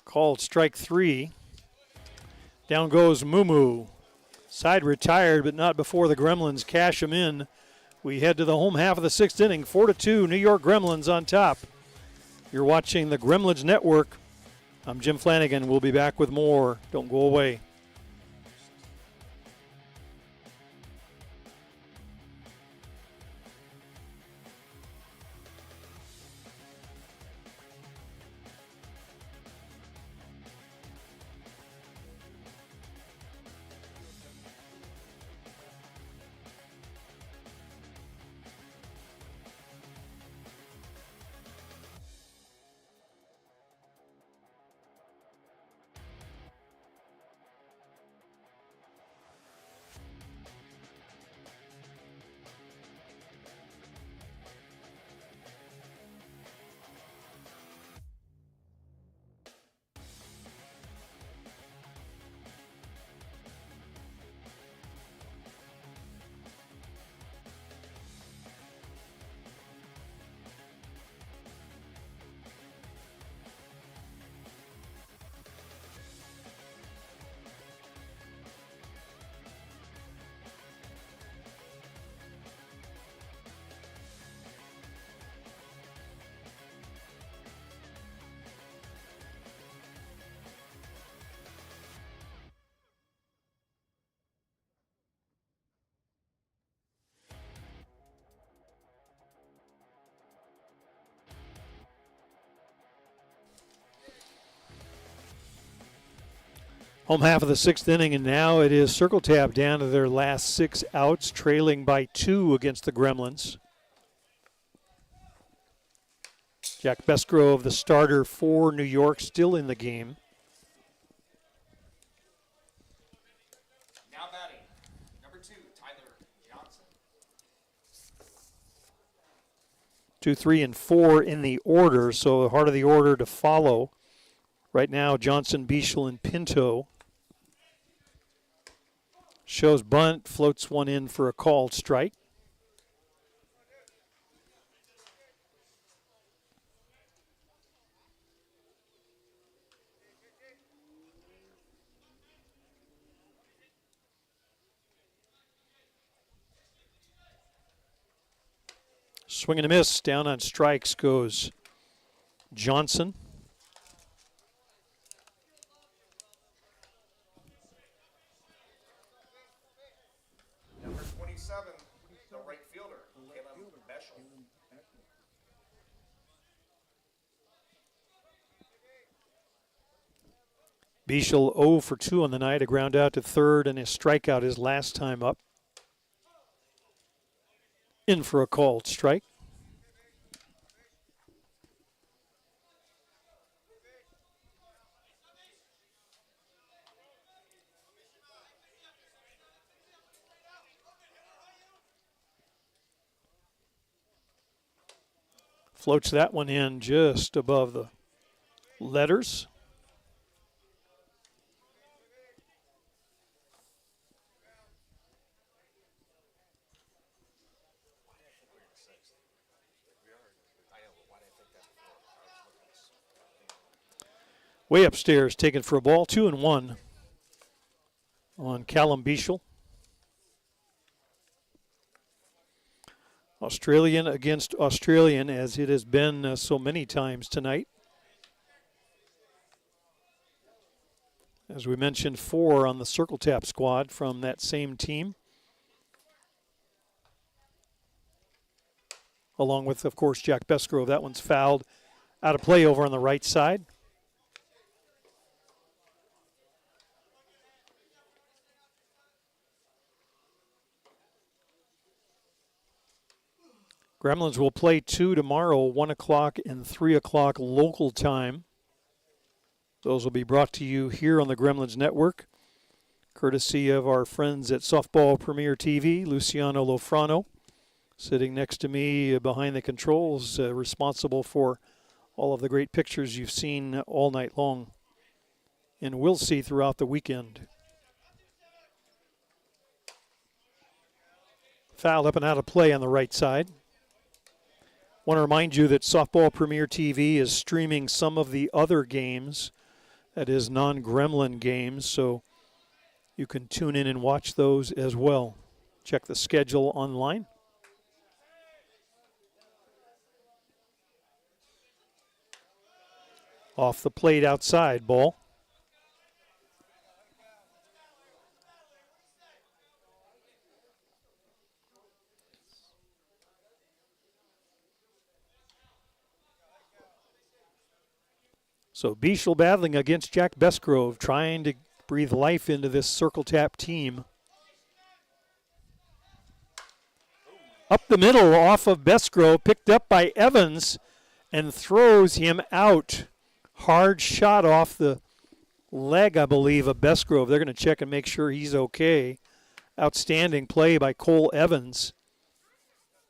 Called strike 3. Down goes Mumu. Side retired, but not before the Gremlins cash him in. We head to the home half of the 6th inning. 4-2, New York Gremlins on top. You're watching the Gremlins Network. I'm Jim Flanagan. We'll be back with more. Don't go away. Home half of the 6th inning, and now it is Circle Tap down to their last 6 outs, trailing by 2 against the Gremlins. Jack Besgrove, the starter for New York, still in the game. Now batting, number 2, Tyler Johnson. 2, 3, and 4 in the order, so the heart of the order to follow. Right now, Johnson, Bichel, and Pinto. Shows bunt, floats one in for a called strike. Swing and a miss. Down on strikes goes Johnson. Number 27, the right fielder, Caleb Beshel. Bichel 0 for 2 on the night, a ground out to third, and a strikeout his last time up. In for a called strike. Floats that one in just above the letters. Way upstairs, taken for a ball, 2-1 on Callum Bichel. Australian against Australian, as it has been so many times tonight. As we mentioned, 4 on the Circle Tap squad from that same team. Along with, of course, Jack Besgrove. That one's fouled out of play over on the right side. Gremlins will play 2 tomorrow, 1 o'clock and 3 o'clock local time. Those will be brought to you here on the Gremlins Network, courtesy of our friends at Softball Premier TV, Luciano Lofrano, sitting next to me behind the controls, responsible for all of the great pictures you've seen all night long and will see throughout the weekend. Foul up and out of play on the right side. Want to remind you that Softball Premier TV is streaming some of the other games, that is non-Gremlin games, so you can tune in and watch those as well. Check the schedule online. Off the plate outside, ball. So Beeschel battling against Jack Bestgrove, trying to breathe life into this circle tap team. Up the middle off of Bestgrove, picked up by Evans and throws him out. Hard shot off the leg, I believe, of Bestgrove. They're going to check and make sure he's okay. Outstanding play by Cole Evans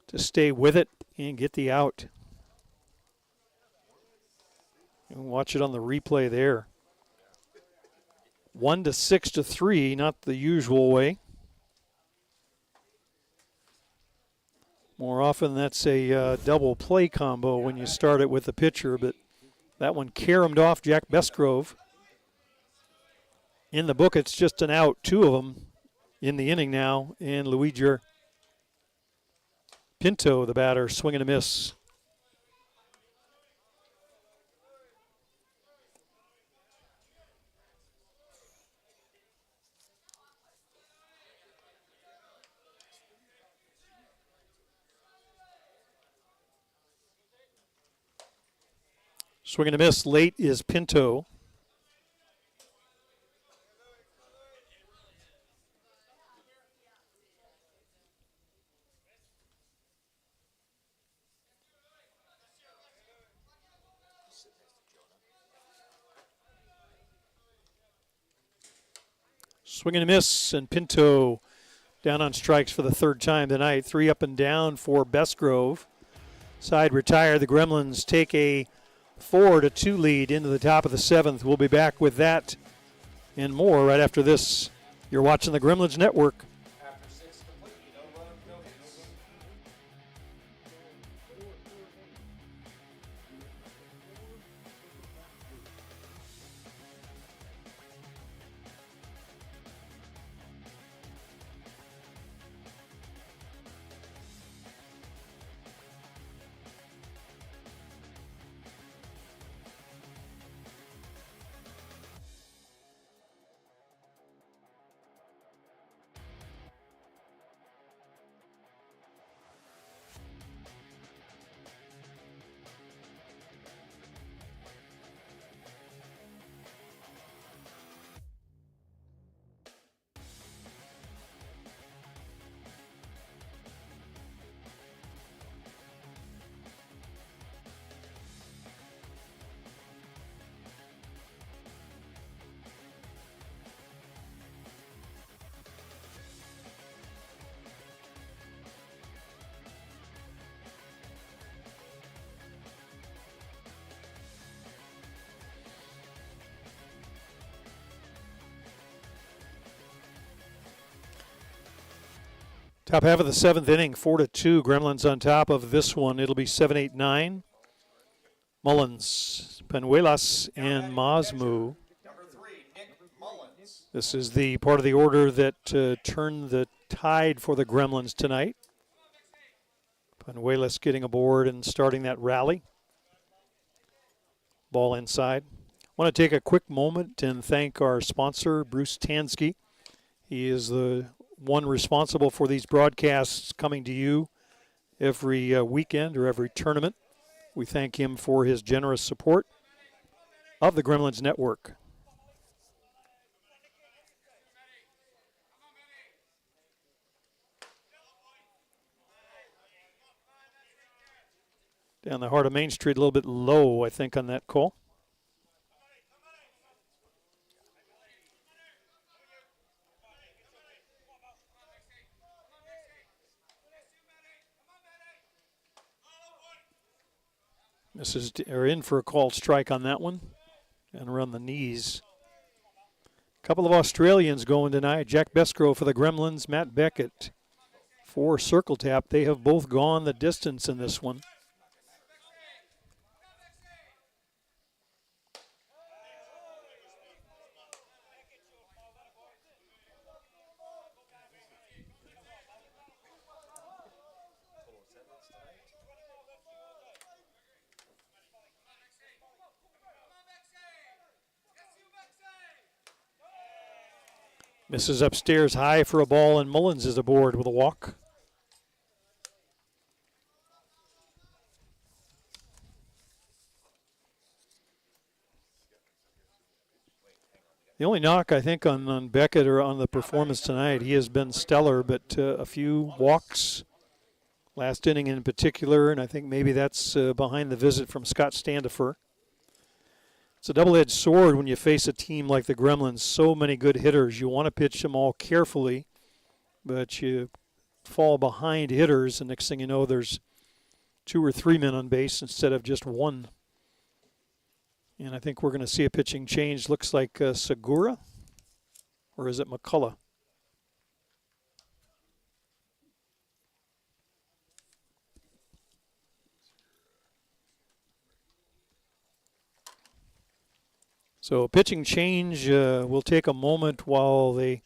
to stay with it and get the out. And watch it on the replay there. 1-6-3, not the usual way. More often that's a double play combo when you start it with the pitcher, but that one caromed off Jack Bestgrove. In the book, it's just an out, 2 of them in the inning now, and Luigi Pinto, the batter, swinging a miss. Swinging a miss late is Pinto. Swinging a miss, and Pinto down on strikes for the 3rd time tonight. 3 up and down for Bestgrove. Side retired. The Gremlins take a 4-2 lead into the top of the 7th. We'll be back with that and more right after this. You're watching the Gremlins Network. After 6 complete, no run, no hits. Top half of the 7th inning, 4-2. Gremlins on top of this one. It'll be 7-8-9. Mullins, Penuelas, and Masmu. Number 3, Nick Mullins. This is the part of the order that turned the tide for the Gremlins tonight. Penuelas getting aboard and starting that rally. Ball inside. I want to take a quick moment and thank our sponsor, Bruce Tansky. He is the one responsible for these broadcasts coming to you every weekend or every tournament. We thank him for his generous support of the Gremlins Network. Down the heart of Main Street, a little bit low, I think, on that call. Are in for a called strike on that one, and around the knees. A couple of Australians going tonight. Jack Besgrove for the Gremlins, Matt Beckett for Circle Tap. They have both gone the distance in this one. Misses upstairs high for a ball, and Mullins is aboard with a walk. The only knock, I think, on Beckett or on the performance tonight, he has been stellar, but a few walks, last inning in particular, and I think maybe that's behind the visit from Scott Standifer. It's a double-edged sword when you face a team like the Gremlins. So many good hitters. You want to pitch them all carefully, but you fall behind hitters, and next thing you know, there's 2 or 3 men on base instead of just one. And I think we're going to see a pitching change. Looks like Segura, or is it McCullough? So pitching change will take a moment while they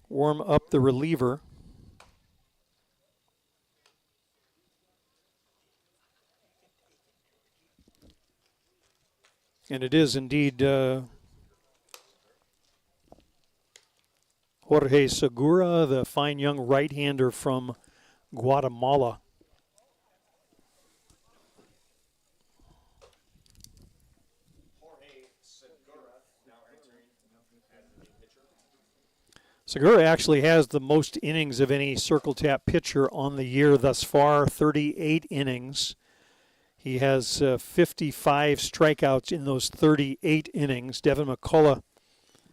warm up the reliever. And it is indeed Jorge Segura, the fine young right-hander from Guatemala. Segura actually has the most innings of any Circle Tap pitcher on the year thus far, 38 innings. He has 55 strikeouts in those 38 innings. Devin McCullough,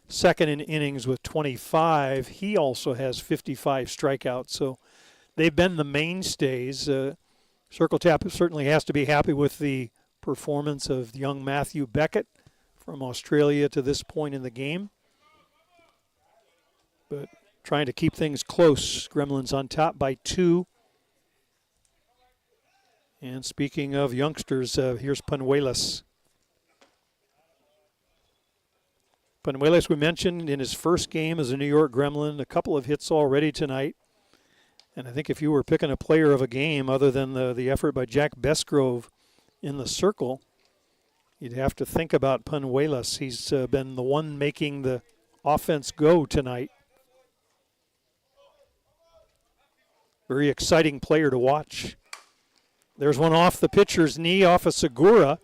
second in innings with 25. He also has 55 strikeouts. So they've been the mainstays. Circle Tap certainly has to be happy with the performance of young Matthew Beckett from Australia to this point in the game. But trying to keep things close. Gremlins on top by 2. And speaking of youngsters, here's Panuelas. Panuelas, we mentioned, in his first game as a New York Gremlin, a couple of hits already tonight. And I think if you were picking a player of a game other than the effort by Jack Besgrove in the circle, you'd have to think about Panuelas. He's been the one making the offense go tonight. Very exciting player to watch. There's one off the pitcher's knee, off of Segura.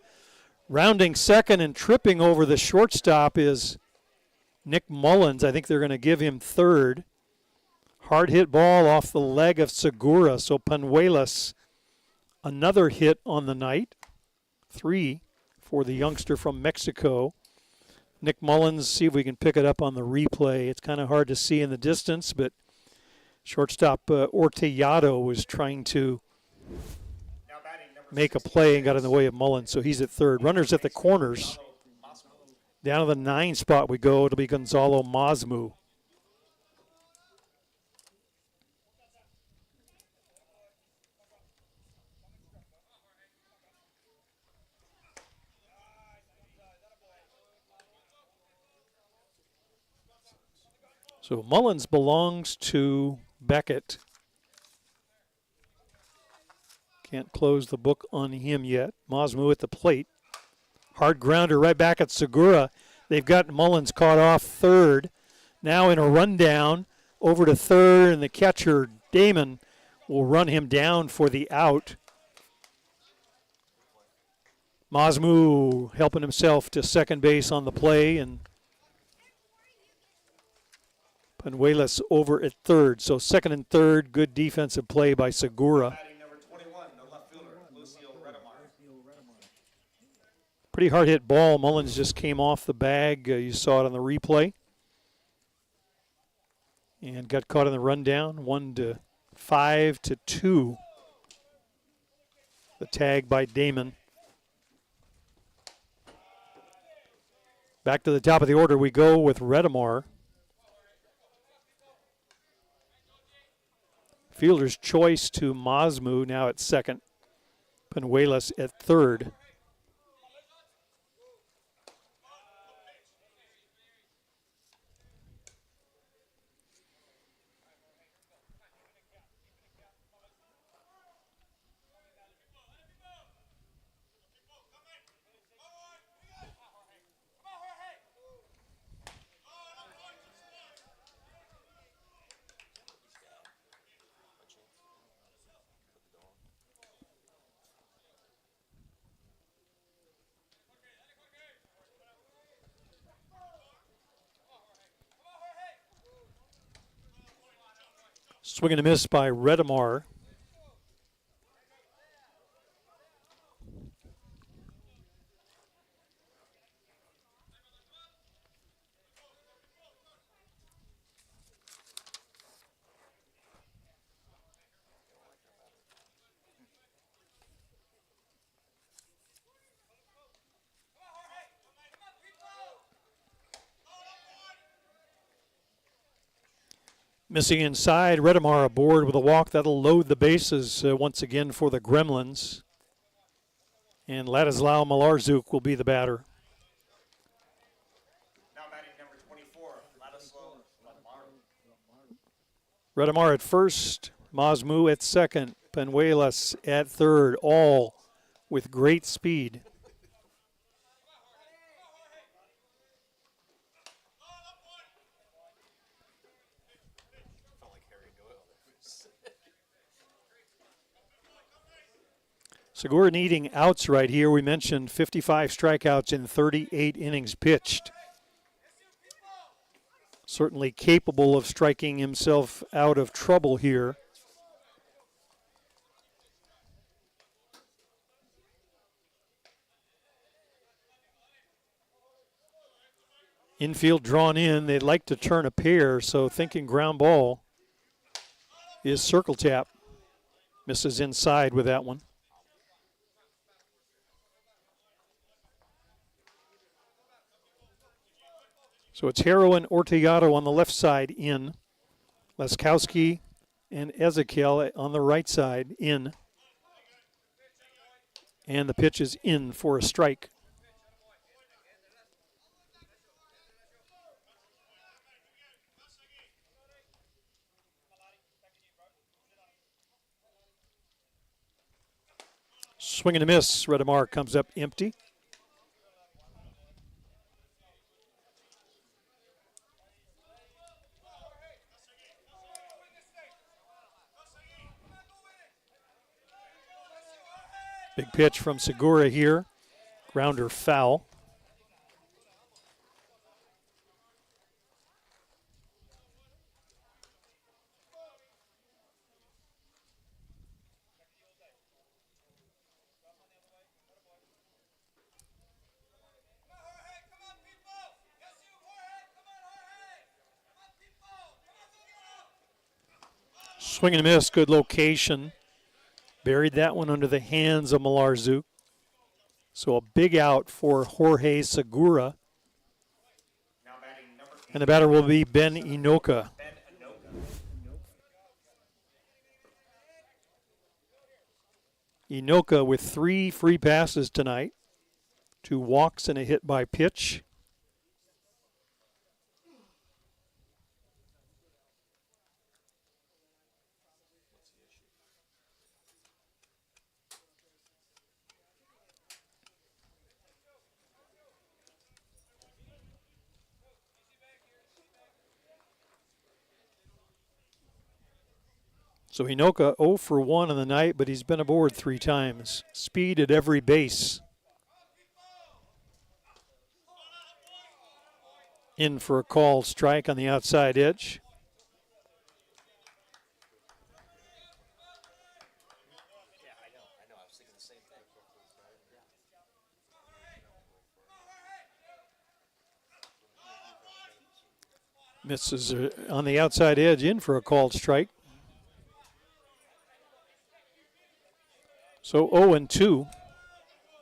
Rounding second and tripping over the shortstop is Nick Mullins. I think they're going to give him third. Hard hit ball off the leg of Segura. So Panuelas, another hit on the night. 3 for the youngster from Mexico. Nick Mullins, see if we can pick it up on the replay. It's kind of hard to see in the distance, but shortstop Ortellado was trying to make a play and got in the way of Mullins, so he's at third. Runners at the corners. Down to the 9 spot we go. It'll be Gonzalo Masmu. So Mullins belongs to Beckett. Can't close the book on him yet. Masmu at the plate. Hard grounder right back at Segura. They've got Mullins caught off third. Now in a rundown over to third, and the catcher, Damon, will run him down for the out. Masmu helping himself to second base on the play, and Panuelas over at third. So second and third, good defensive play by Segura. Pretty hard hit ball. Mullins just came off the bag. You saw it on the replay. And got caught in the rundown. 1-5 to 2. The tag by Damon. Back to the top of the order we go with Redemar. Fielder's choice to Masmu now at second. Penuelas at third. Swing and a miss by Redemar. Missing inside, Redemar aboard with a walk. That'll load the bases once again for the Gremlins. And Ladislao Malarzuk will be the batter. Now batting number 24, Ladislao Malarzuk. Redemar at first, Masmu at second, Penuelas at third, all with great speed. Segura needing outs right here. We mentioned 55 strikeouts in 38 innings pitched. Certainly capable of striking himself out of trouble here. Infield drawn in. They'd like to turn a pair, so thinking ground ball is circle tap. Misses inside with that one. So it's Harrow and Ortellado on the left side in. Leskowski and Ezekiel on the right side in. And the pitch is in for a strike. Swing and a miss. Redemar comes up empty. Big pitch from Segura here. Grounder foul. Swing and a miss, good location. Buried that one under the hands of Malarzuk. So a big out for Jorge Segura. And the batter will be Ben Inoka. Inoka with 3 free passes tonight. 2 walks and a hit by pitch. So Inoka 0 for 1 on the night, but he's been aboard 3 times. Speed at every base. In for a called strike on the outside edge. Misses on the outside edge, in for a called strike. So 0-2.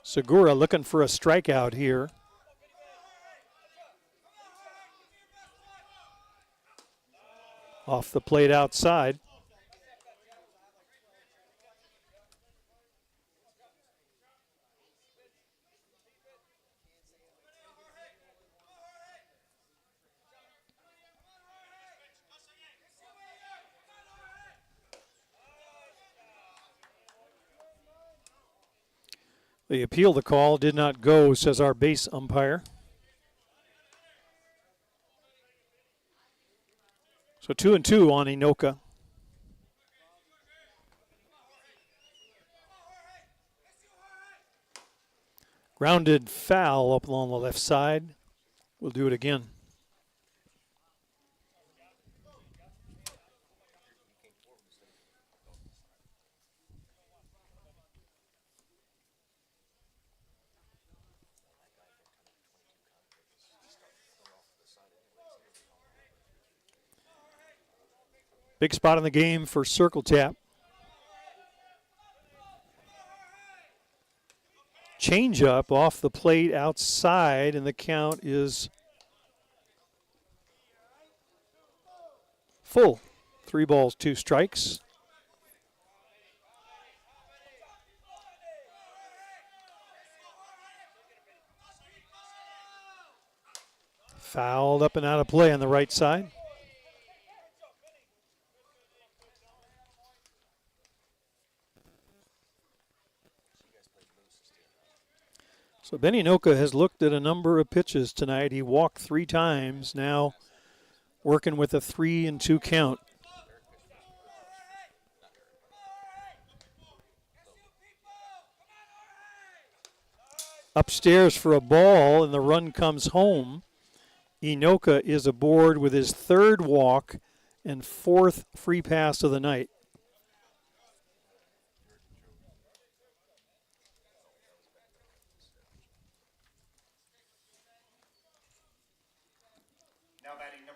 Segura looking for a strikeout here. Off the plate outside. They appeal the call, did not go, says our base umpire. So 2-2 on Inoka. Grounded foul up along the left side. We'll do it again. Big spot in the game for Circle Tap. Change up off the plate outside, and the count is full. 3 balls, 2 strikes. Fouled up and out of play on the right side. So Benny Inoka has looked at a number of pitches tonight. He walked 3 times, now working with a 3-2 count. Upstairs for a ball, and the run comes home. Inoka is aboard with his 3rd walk and 4th free pass of the night.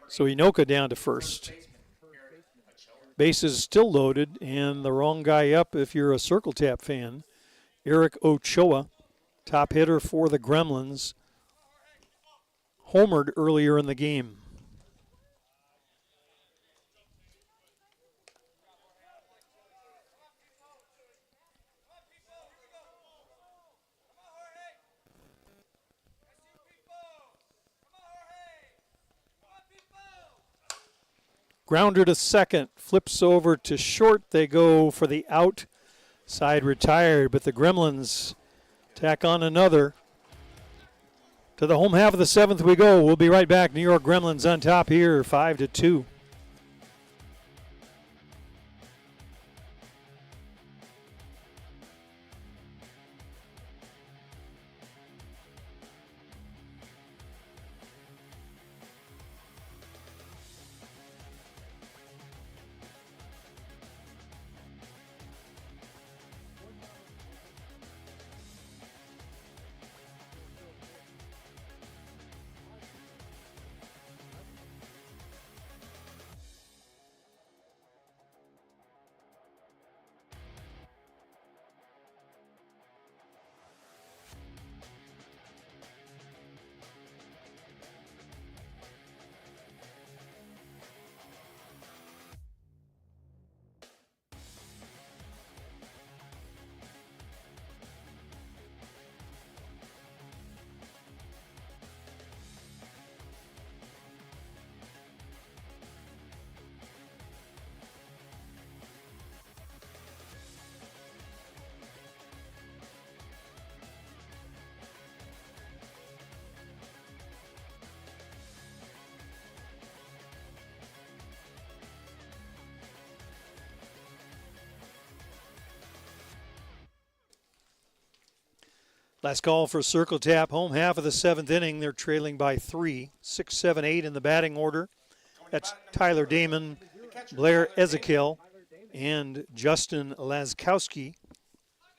So Inoka down to first. Bases still loaded, and the wrong guy up if you're a Circle Tap fan. Eric Ochoa, top hitter for the Gremlins, homered earlier in the game. Grounder to second, flips over to short. They go for the out. Side retired, but the Gremlins tack on another. To the home half of the 7th we go. We'll be right back. New York Gremlins on top here, 5-2. Last call for Circle Tap, home half of the 7th inning. They're trailing by 3, 6, 7, 8 in the batting order. That's Tyler Damon, Blair Ezekiel, and Justin Laskowski.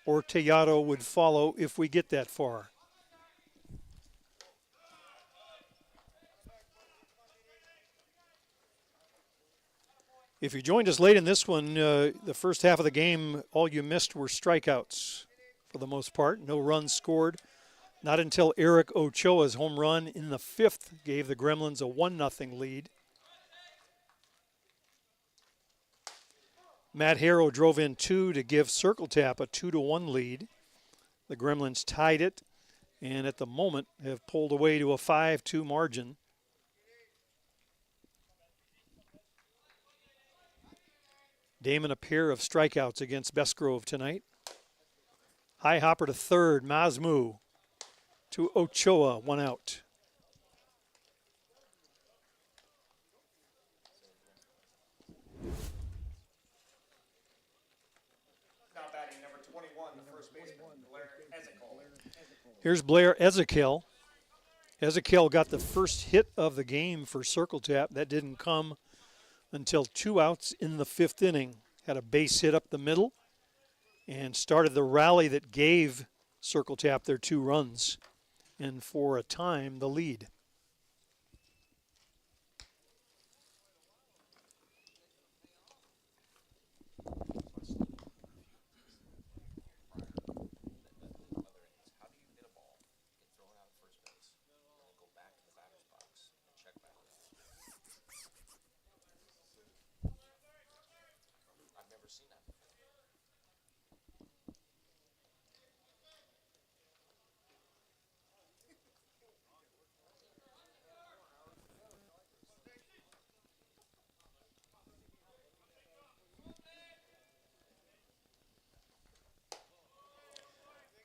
Or Tejado would follow if we get that far. If you joined us late in this one, the first half of the game, all you missed were strikeouts for the most part. No runs scored. Not until Eric Ochoa's home run in the 5th gave the Gremlins a 1-0 lead. Matt Harrow drove in 2 to give Circle Tap a 2-1 lead. The Gremlins tied it and at the moment have pulled away to a 5-2 margin. Damon a pair of strikeouts against Bestgrove tonight. High hopper to third, Mazmu to Ochoa, 1 out. Now batting number 21, the first baseman, Blair Ezekiel. Here's Blair Ezekiel. Ezekiel got the first hit of the game for Circle Tap. That didn't come until 2 outs in the 5th inning. Had a base hit up the middle and started the rally that gave Circle Tap their 2 runs and for a time the lead.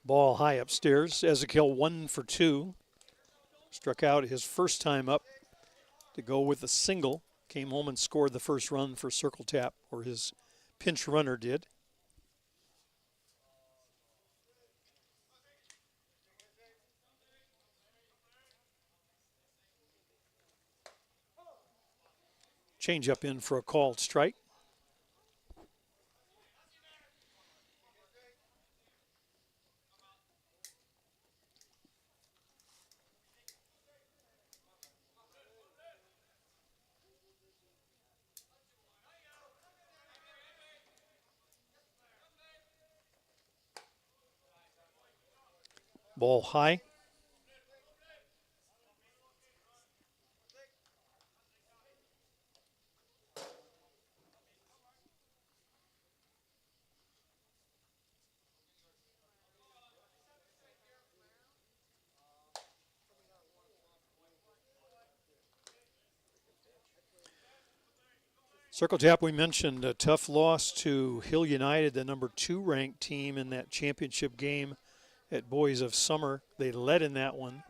Ball high upstairs. Ezekiel 1 for 2. Struck out his first time up to go with a single. Came home and scored the first run for Circle Tap, or his pinch runner did. Change up in for a called strike. Ball high. Circle Tap, we mentioned a tough loss to Hill United, the number 2 ranked team in that championship game at Boys of Summer. They led in that one.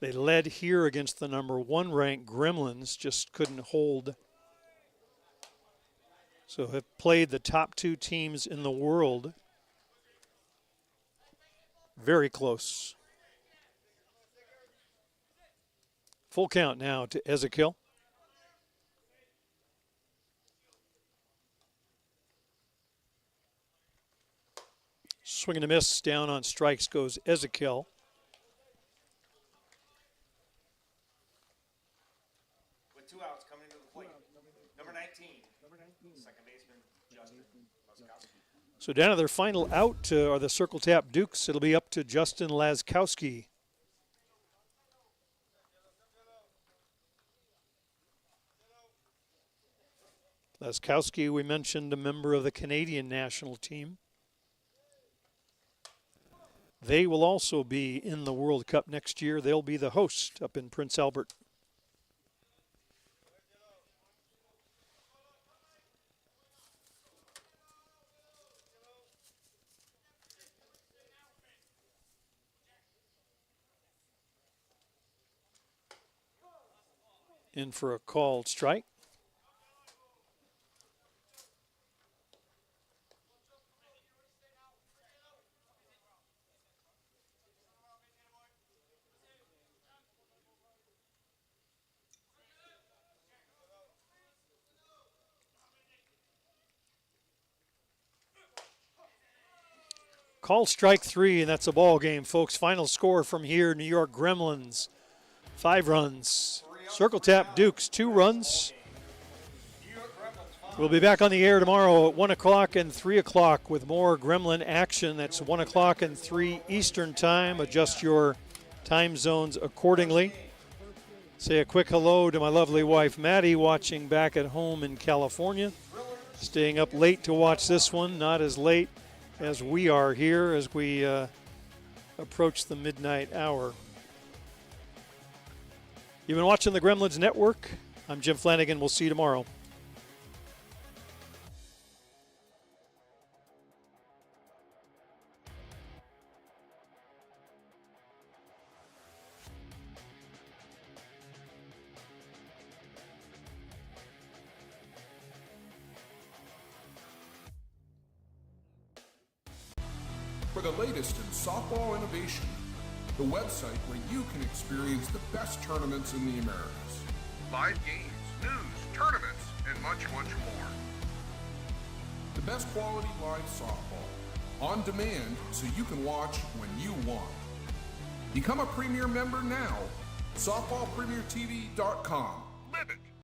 They led here against the number 1 ranked Gremlins, just couldn't hold. So have played the top 2 teams in the world. Very close. Full count now to Ezekiel. Swing and a miss, down on strikes goes Ezekiel. With 2 outs coming to the plate, number 19, second baseman, Justin Laskowski. So down to their final out are the Circle Tap Dukes. It'll be up to Justin Laskowski. Laskowski, we mentioned, a member of the Canadian national team. They will also be in the World Cup next year. They'll be the host up in Prince Albert. In for a called strike. Called strike 3, and that's a ball game, folks. Final score from here, New York Gremlins, 5 runs. Circle Tap Dukes, 2 runs. New York Gremlins 5, We'll be back on the air tomorrow at 1 o'clock and 3 o'clock with more Gremlin action. That's 1 o'clock and 3 Eastern time. Adjust your time zones accordingly. Say a quick hello to my lovely wife, Maddie, watching back at home in California. Staying up late to watch this one, not as late as we are here as we approach the midnight hour. You've been watching the Gremlins Network. I'm Jim Flanagan. We'll see you tomorrow. For the latest in softball innovation, the website where you can experience the best tournaments in the Americas. Live games, news, tournaments, and much, much more. The best quality live softball, on demand so you can watch when you want. Become a Premier member now, softballpremiertv.com.